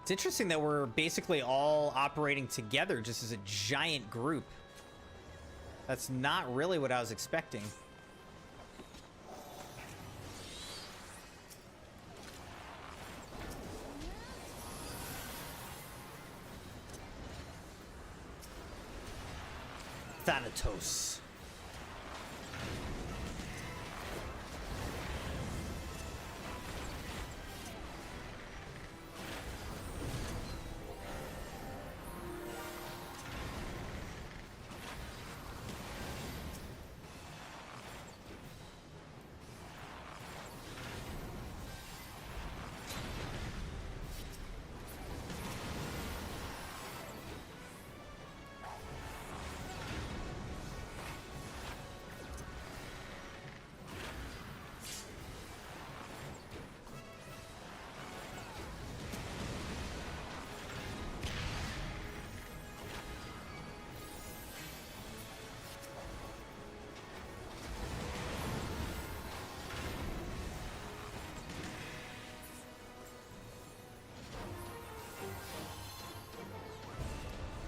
It's interesting that we're basically all operating together just as a giant group. That's not really what I was expecting. Thanatos.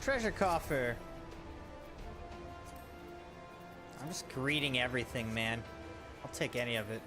Treasure coffer. I'm just greeting everything, man. I'll take any of it.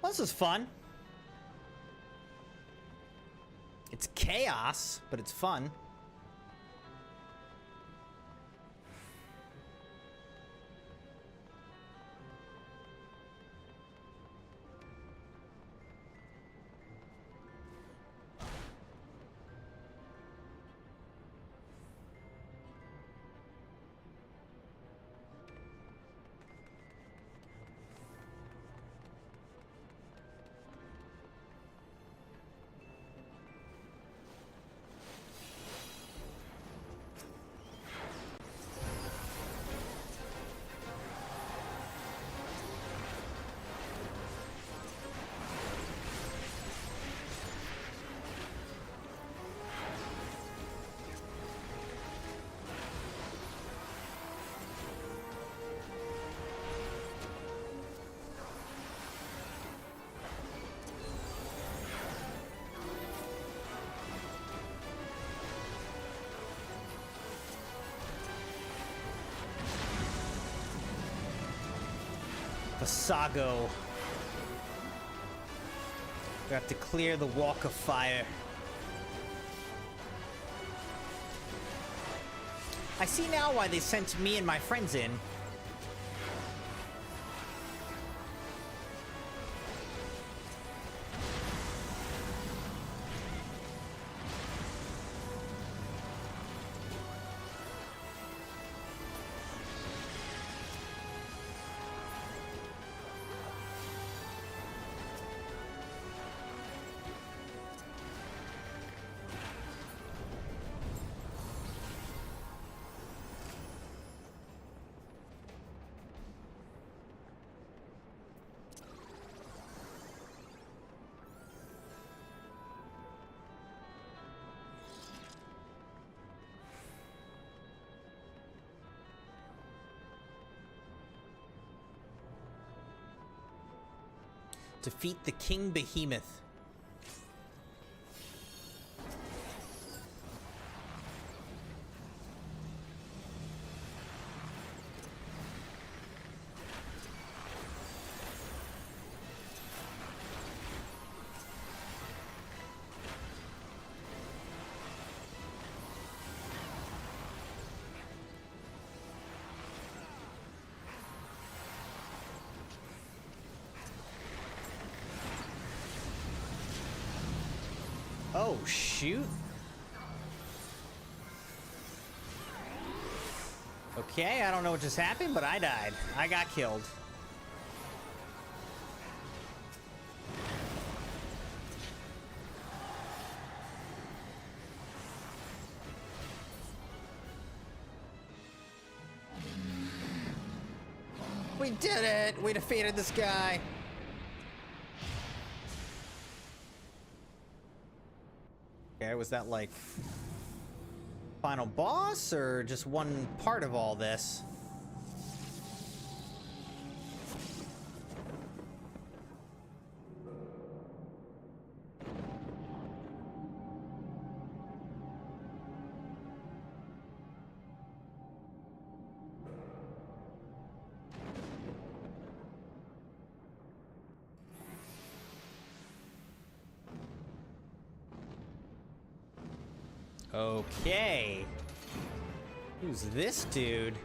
Well, this is fun. It's chaos, but it's fun. Sago. We have to clear the Walk of Fire. I see now why they sent me and my friends in. Defeat the King Behemoth. Oh, shoot. Okay, I don't know what just happened, but I died. I got killed. We did it! We defeated this guy! Okay, was that like final boss or just one part of all this? Okay. Who's this dude?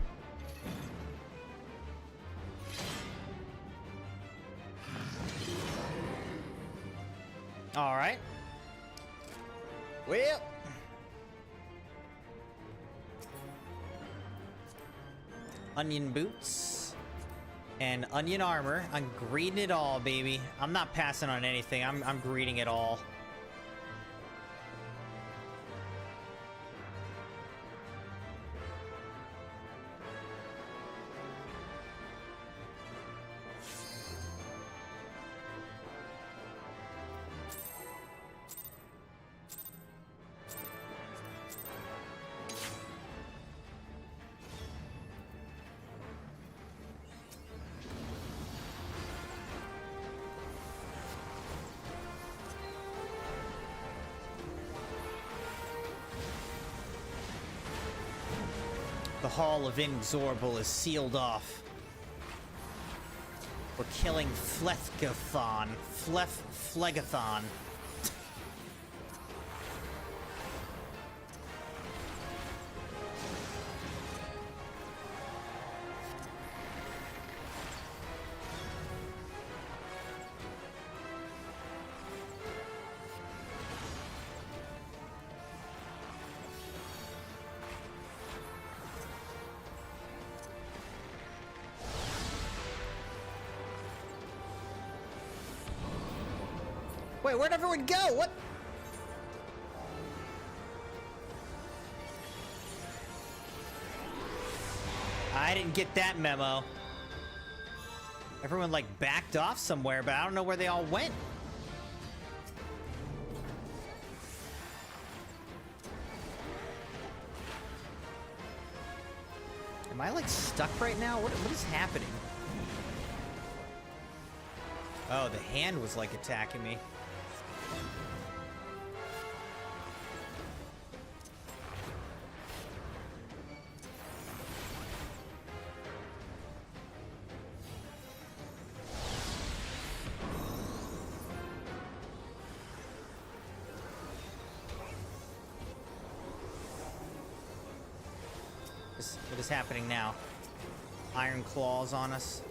All right. Well. Onion boots. And onion armor. I'm greeting it all, baby. I'm not passing on anything. I'm greeting it all. The Hall of Inexorable is sealed off. We're killing Flethgathon. Phlegathon. Wait, where'd everyone go? What? I didn't get that memo. Everyone, like, backed off somewhere, but I don't know where they all went. Am I, like, stuck right now? What is happening? Oh, the hand was, like, attacking me. What is happening now? Iron claws on us.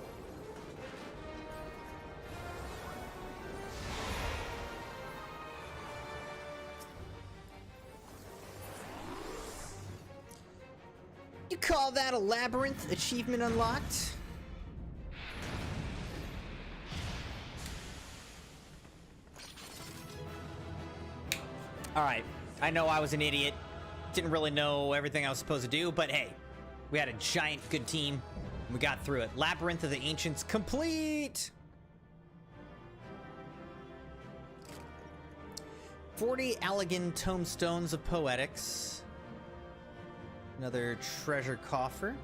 You call that a labyrinth achievement unlocked? Alright, I know I was an idiot. Didn't really know everything I was supposed to do, but hey, we had a giant good team. And we got through it. Labyrinth of the Ancients complete! 40 Allegan Tomestones of Poetics. Another treasure coffer.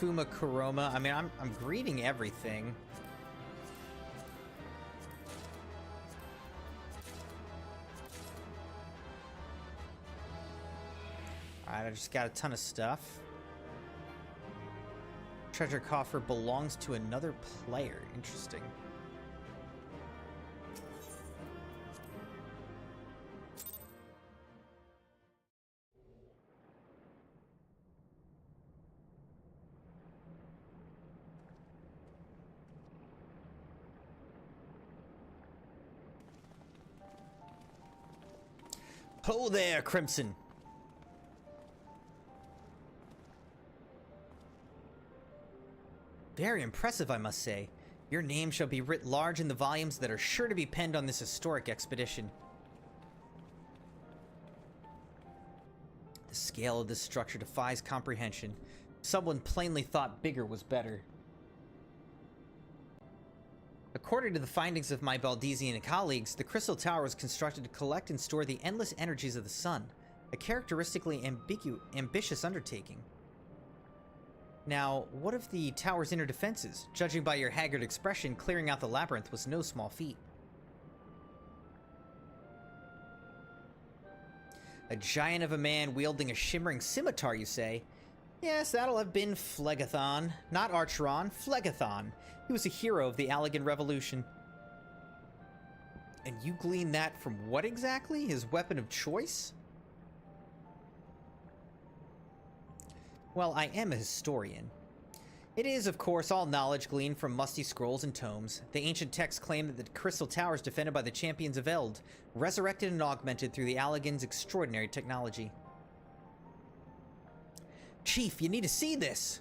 Fuma Kuroma. I mean, I'm greeting everything. Alright, I just got a ton of stuff. Treasure coffer belongs to another player. Interesting. Ho there, Crimson! Very impressive, I must say. Your name shall be writ large in the volumes that are sure to be penned on this historic expedition. The scale of this structure defies comprehension. Someone plainly thought bigger was better. According to the findings of my Baldesian colleagues, the Crystal Tower was constructed to collect and store the endless energies of the sun, a characteristically ambitious undertaking. Now, what of the tower's inner defenses? Judging by your haggard expression, clearing out the labyrinth was no small feat. A giant of a man wielding a shimmering scimitar, you say? Yes, that'll have been Phlegethon. Not Archeron, Phlegethon. He was a hero of the Allegan Revolution. And you glean that from what exactly? His weapon of choice? Well, I am a historian. It is, of course, all knowledge gleaned from musty scrolls and tomes. The ancient texts claim that the Crystal Tower is defended by the champions of Eld, resurrected and augmented through the Allegan's extraordinary technology. Chief, you need to see this!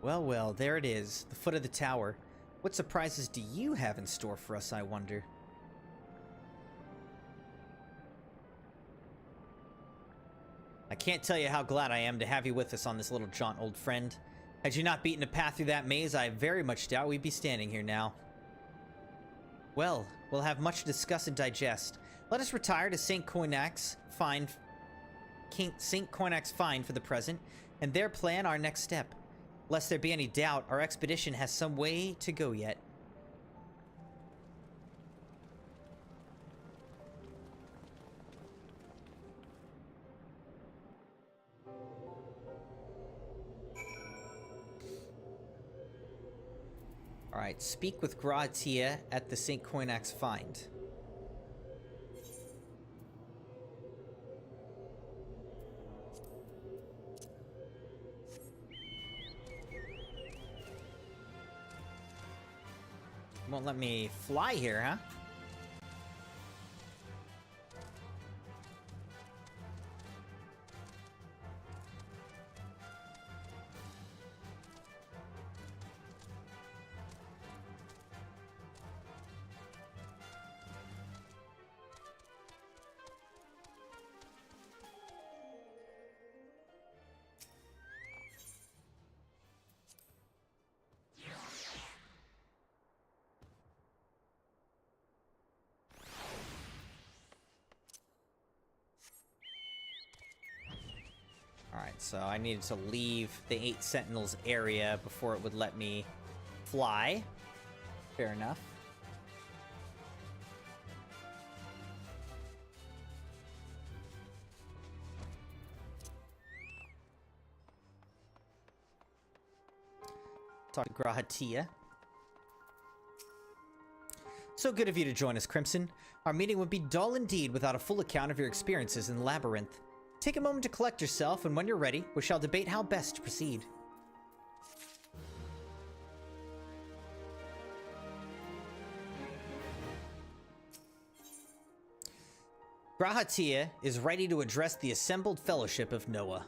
Well, well, there it is, the foot of the tower. What surprises do you have in store for us, I wonder? I can't tell you how glad I am to have you with us on this little jaunt, old friend. Had you not beaten a path through that maze, I very much doubt we'd be standing here now. Well, we'll have much to discuss and digest. Let us retire to St. Coinac's Find for the present, and there plan our next step. Lest there be any doubt, our expedition has some way to go yet. Alright, speak with Gratia at the St. Coinac's Find. Won't let me fly here, huh? Alright, so I needed to leave the 8 Sentinels area before it would let me fly. Fair enough. Talk to Grahatia. So good of you to join us, Crimson. Our meeting would be dull indeed without a full account of your experiences in the Labyrinth. Take a moment to collect yourself, and when you're ready, we shall debate how best to proceed. Grahatia is ready to address the assembled Fellowship of Noah.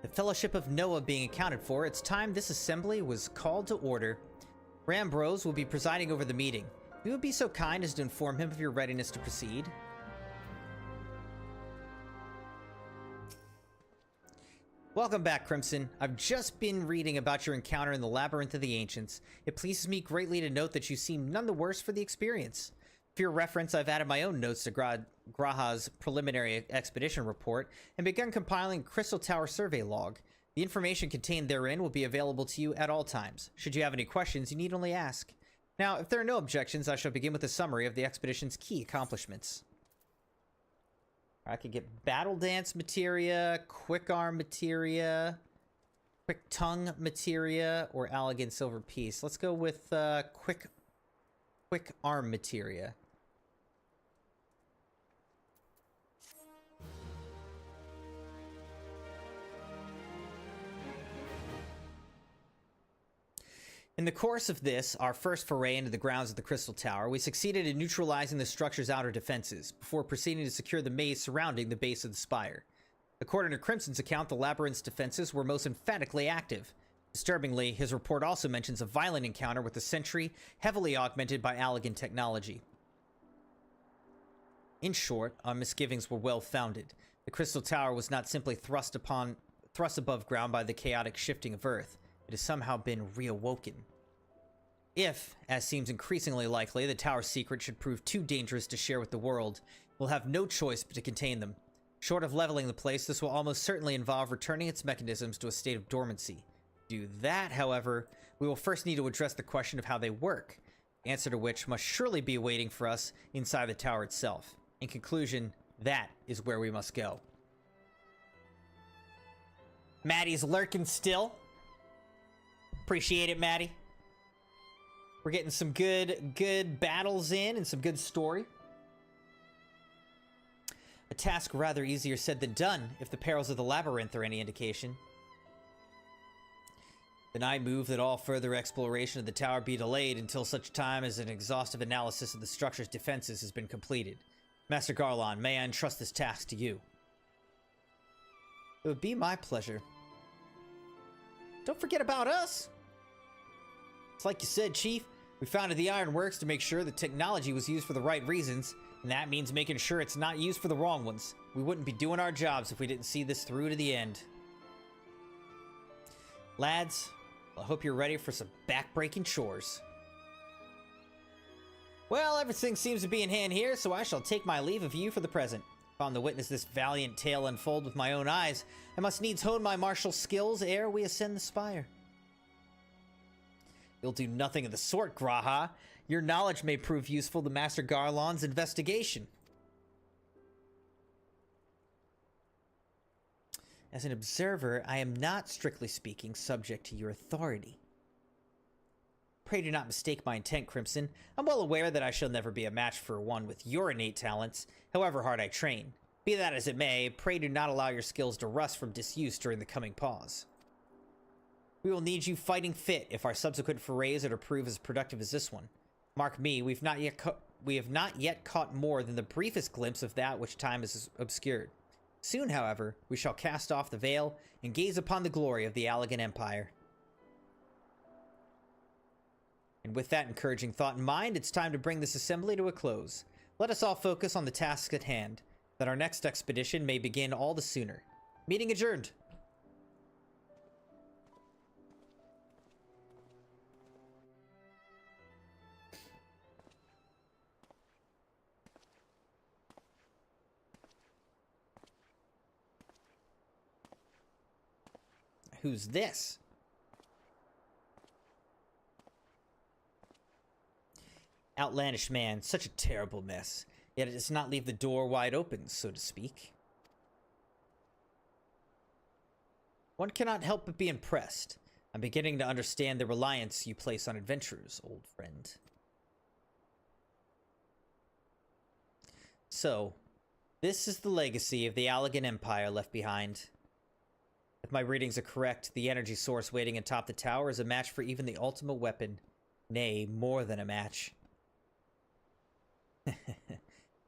The Fellowship of Noah being accounted for, it's time this assembly was called to order. Rambrose will be presiding over the meeting. You would be so kind as to inform him of your readiness to proceed. Welcome back, Crimson. I've just been reading about your encounter in the Labyrinth of the Ancients. It pleases me greatly to note that you seem none the worse for the experience. For your reference, I've added my own notes to Graha's preliminary expedition report and begun compiling a Crystal Tower survey log. The information contained therein will be available to you at all times. Should you have any questions, you need only ask. Now, if there are no objections, I shall begin with a summary of the expedition's key accomplishments. I could get Battle Dance materia, Quick Arm materia, Quick Tongue materia, or Allegan Silver Piece. Let's go with Quick Arm materia. In the course of this, our first foray into the grounds of the Crystal Tower, we succeeded in neutralizing the structure's outer defenses, before proceeding to secure the maze surrounding the base of the spire. According to Crimson's account, the labyrinth's defenses were most emphatically active. Disturbingly, his report also mentions a violent encounter with the sentry, heavily augmented by Allagan technology. In short, our misgivings were well-founded. The Crystal Tower was not simply thrust above ground by the chaotic shifting of Earth. It has somehow been reawoken. If, as seems increasingly likely, the tower's secret should prove too dangerous to share with the world, we'll have no choice but to contain them. Short of leveling the place, this will almost certainly involve returning its mechanisms to a state of dormancy. To do that, however, we will first need to address the question of how they work, the answer to which must surely be waiting for us inside the tower itself. In conclusion, that is where we must go. Maddie's lurking still. Appreciate it, Maddie. We're getting some good battles in and some good story. A task rather easier said than done, if the perils of the labyrinth are any indication. Then I move that all further exploration of the tower be delayed until such time as an exhaustive analysis of the structure's defenses has been completed. Master Garlon, may I entrust this task to you? It would be my pleasure. Don't forget about us! It's like you said, Chief. We founded the Ironworks to make sure the technology was used for the right reasons, and that means making sure it's not used for the wrong ones. We wouldn't be doing our jobs if we didn't see this through to the end. Lads, I hope you're ready for some back-breaking chores. Well, everything seems to be in hand here, so I shall take my leave of you for the present. If I'm to witness this valiant tale unfold with my own eyes, I must needs hone my martial skills ere we ascend the spire. You'll do nothing of the sort, Graha. Your knowledge may prove useful to Master Garlon's investigation. As an observer, I am not, strictly speaking, subject to your authority. Pray do not mistake my intent, Crimson. I'm well aware that I shall never be a match for one with your innate talents, however hard I train. Be that as it may, pray do not allow your skills to rust from disuse during the coming pause. We will need you fighting fit if our subsequent forays are to prove as productive as this one. Mark me, we have not yet caught more than the briefest glimpse of that which time has obscured. Soon, however, we shall cast off the veil and gaze upon the glory of the Allagan Empire. And with that encouraging thought in mind, it's time to bring this assembly to a close. Let us all focus on the task at hand, that our next expedition may begin all the sooner. Meeting adjourned. Who's this? Outlandish man, such a terrible mess. Yet it does not leave the door wide open, so to speak. One cannot help but be impressed. I'm beginning to understand the reliance you place on adventurers, old friend. So, this is the legacy of the Allagan Empire left behind. If my readings are correct, the energy source waiting atop the tower is a match for even the ultimate weapon. Nay, more than a match.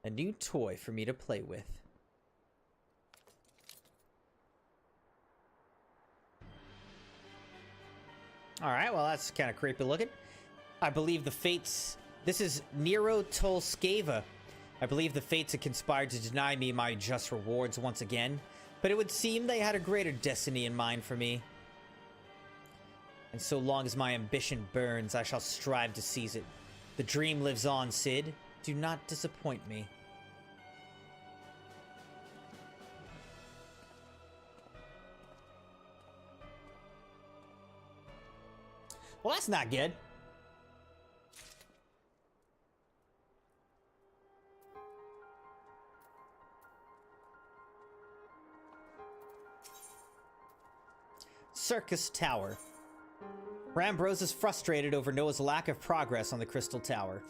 A new toy for me to play with. Alright, well that's kind of creepy looking. I believe the fates... This is Nero Tolskeva. I believe the fates had conspired to deny me my just rewards once again, but it would seem they had a greater destiny in mind for me. And so long as my ambition burns, I shall strive to seize it. The dream lives on, Cid. Do not disappoint me. Well, that's not good. Circus Tower. Rambrose is frustrated over Noah's lack of progress on the Crystal Tower.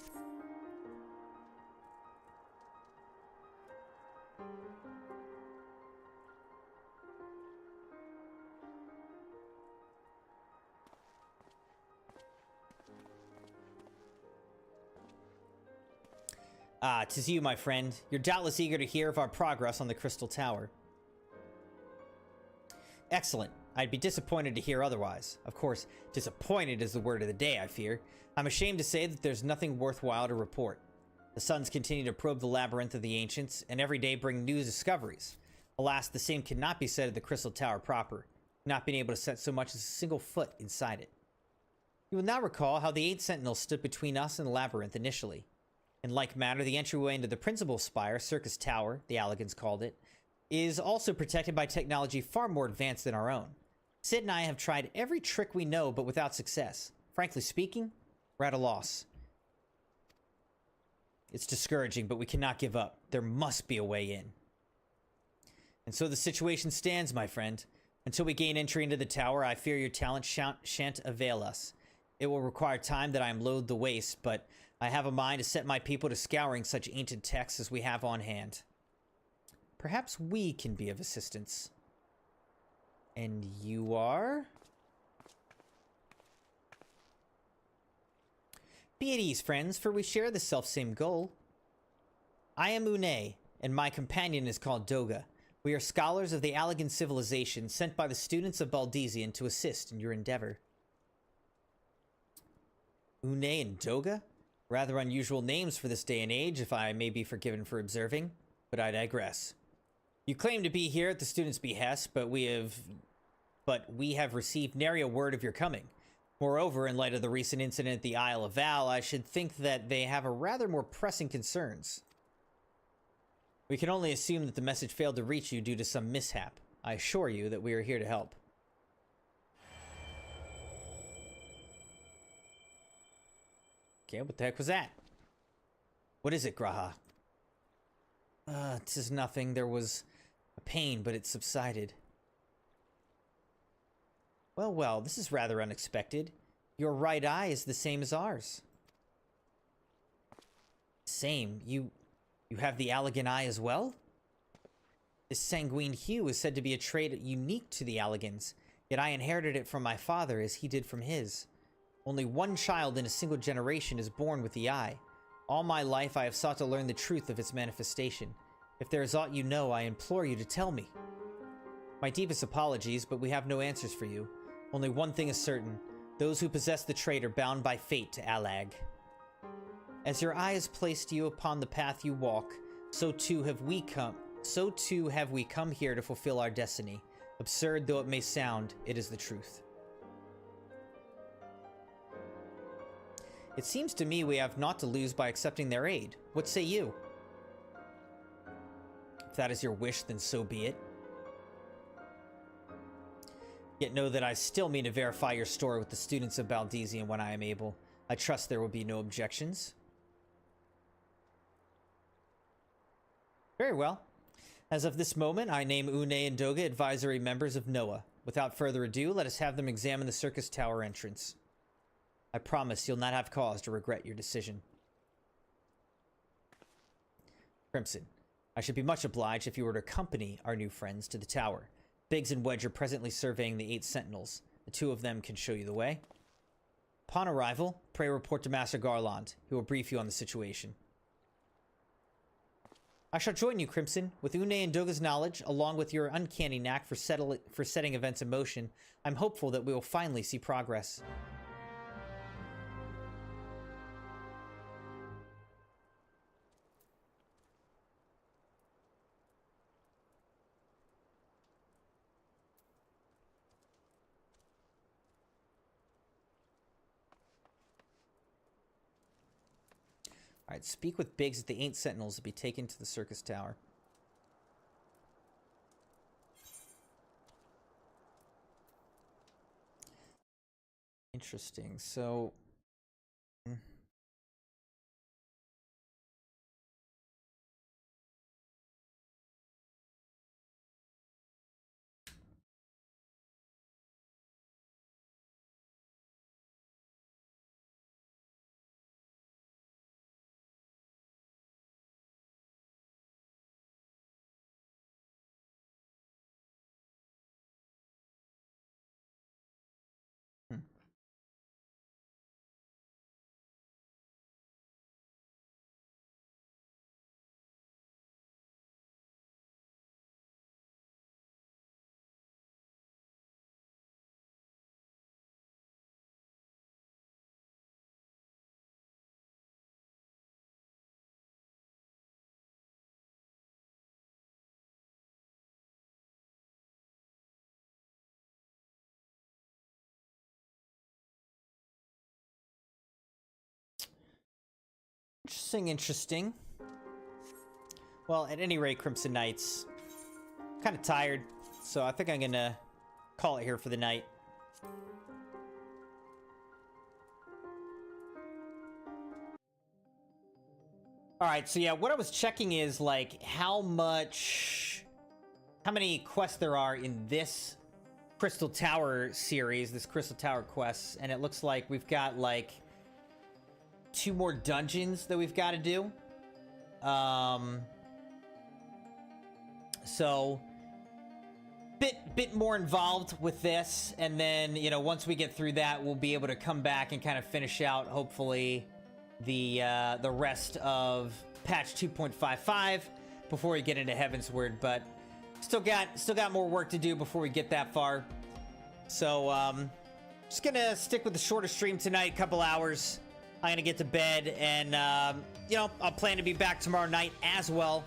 Ah, 'tis you, my friend. You're doubtless eager to hear of our progress on the Crystal Tower. Excellent. I'd be disappointed to hear otherwise. Of course, disappointed is the word of the day, I fear. I'm ashamed to say that there's nothing worthwhile to report. The Suns continue to probe the labyrinth of the ancients, and every day bring new discoveries. Alas, the same cannot be said of the Crystal Tower proper, not being able to set so much as a single foot inside it. You will now recall how the 8 sentinels stood between us and the labyrinth initially. In like manner, the entryway into the principal spire, Circus Tower, the Allegans called it, is also protected by technology far more advanced than our own. Sid and I have tried every trick we know, but without success. Frankly speaking, we're at a loss. It's discouraging, but we cannot give up. There must be a way in. And so the situation stands, my friend. Until we gain entry into the tower, I fear your talent shan't avail us. It will require time that I am loath to waste, but I have a mind to set my people to scouring such ancient texts as we have on hand. Perhaps we can be of assistance. And you are? Be at ease, friends, for we share the selfsame goal. I am Une, and my companion is called Doga. We are scholars of the Allegan civilization sent by the students of Baldesion to assist in your endeavor. Une and Doga? Rather unusual names for this day and age, if I may be forgiven for observing, but I digress. You claim to be here at the students' behest, but we have received nary a word of your coming. Moreover, in light of the recent incident at the Isle of Val, I should think that they have a rather more pressing concerns. We can only assume that the message failed to reach you due to some mishap. I assure you that we are here to help. Okay, what the heck was that? What is it, Graha? 'Tis nothing. There was a pain, but it subsided. Well, well, this is rather unexpected. Your right eye is the same as ours. Same? You have the Allegan eye as well? This sanguine hue is said to be a trait unique to the Allegans, yet I inherited it from my father as he did from his. Only one child in a single generation is born with the eye. All my life I have sought to learn the truth of its manifestation. If there is aught you know, I implore you to tell me. My deepest apologies, but we have no answers for you. Only one thing is certain. Those who possess the trait are bound by fate to Allag. As your eye has placed you upon the path you walk, so too have we come here to fulfill our destiny. Absurd though it may sound, it is the truth. It seems to me we have naught to lose by accepting their aid. What say you? If that is your wish, then so be it. Yet know that I still mean to verify your story with the students of Baldesion when I am able. I trust there will be no objections. Very well. As of this moment, I name Une and Doga advisory members of NOAA. Without further ado, let us have them examine the Circus Tower entrance. I promise you'll not have cause to regret your decision. Crimson, I should be much obliged if you were to accompany our new friends to the tower. Biggs and Wedge are presently surveying the 8 sentinels. The 2 of them can show you the way. Upon arrival, pray report to Master Garland, who will brief you on the situation. I shall join you, Crimson. With Une and Doga's knowledge, along with your uncanny knack for setting events in motion, I'm hopeful that we will finally see progress. Alright, speak with Biggs at the 8 sentinels to be taken to the Circus Tower. Interesting. So... Interesting. Well, at any rate, Crimson Knights, kind of tired, so I think I'm gonna call it here for the night. All right, so yeah, what I was checking is like how many quests there are in this Crystal Tower series, this Crystal Tower quests, and it looks like we've got like 2 more dungeons that we've got to do. So bit more involved with this, and then, you know, once we get through that, we'll be able to come back and kind of finish out, hopefully, the rest of patch 2.55 before we get into Heavensward. But still got more work to do before we get that far. So just gonna stick with the shorter stream tonight, couple hours. I'm gonna get to bed, and you know, I'll plan to be back tomorrow night as well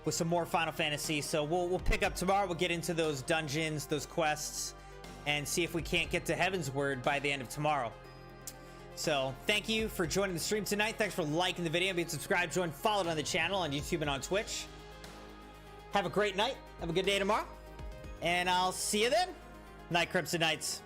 with some more Final Fantasy. So we'll pick up tomorrow. We'll get into those dungeons, those quests, and see if we can't get to Heavensward by the end of tomorrow. So thank you for joining the stream tonight. Thanks for liking the video, being subscribed, joined, followed on the channel on YouTube and on Twitch. Have a great night. Have a good day tomorrow, and I'll see you then. Night, Crimson Knights.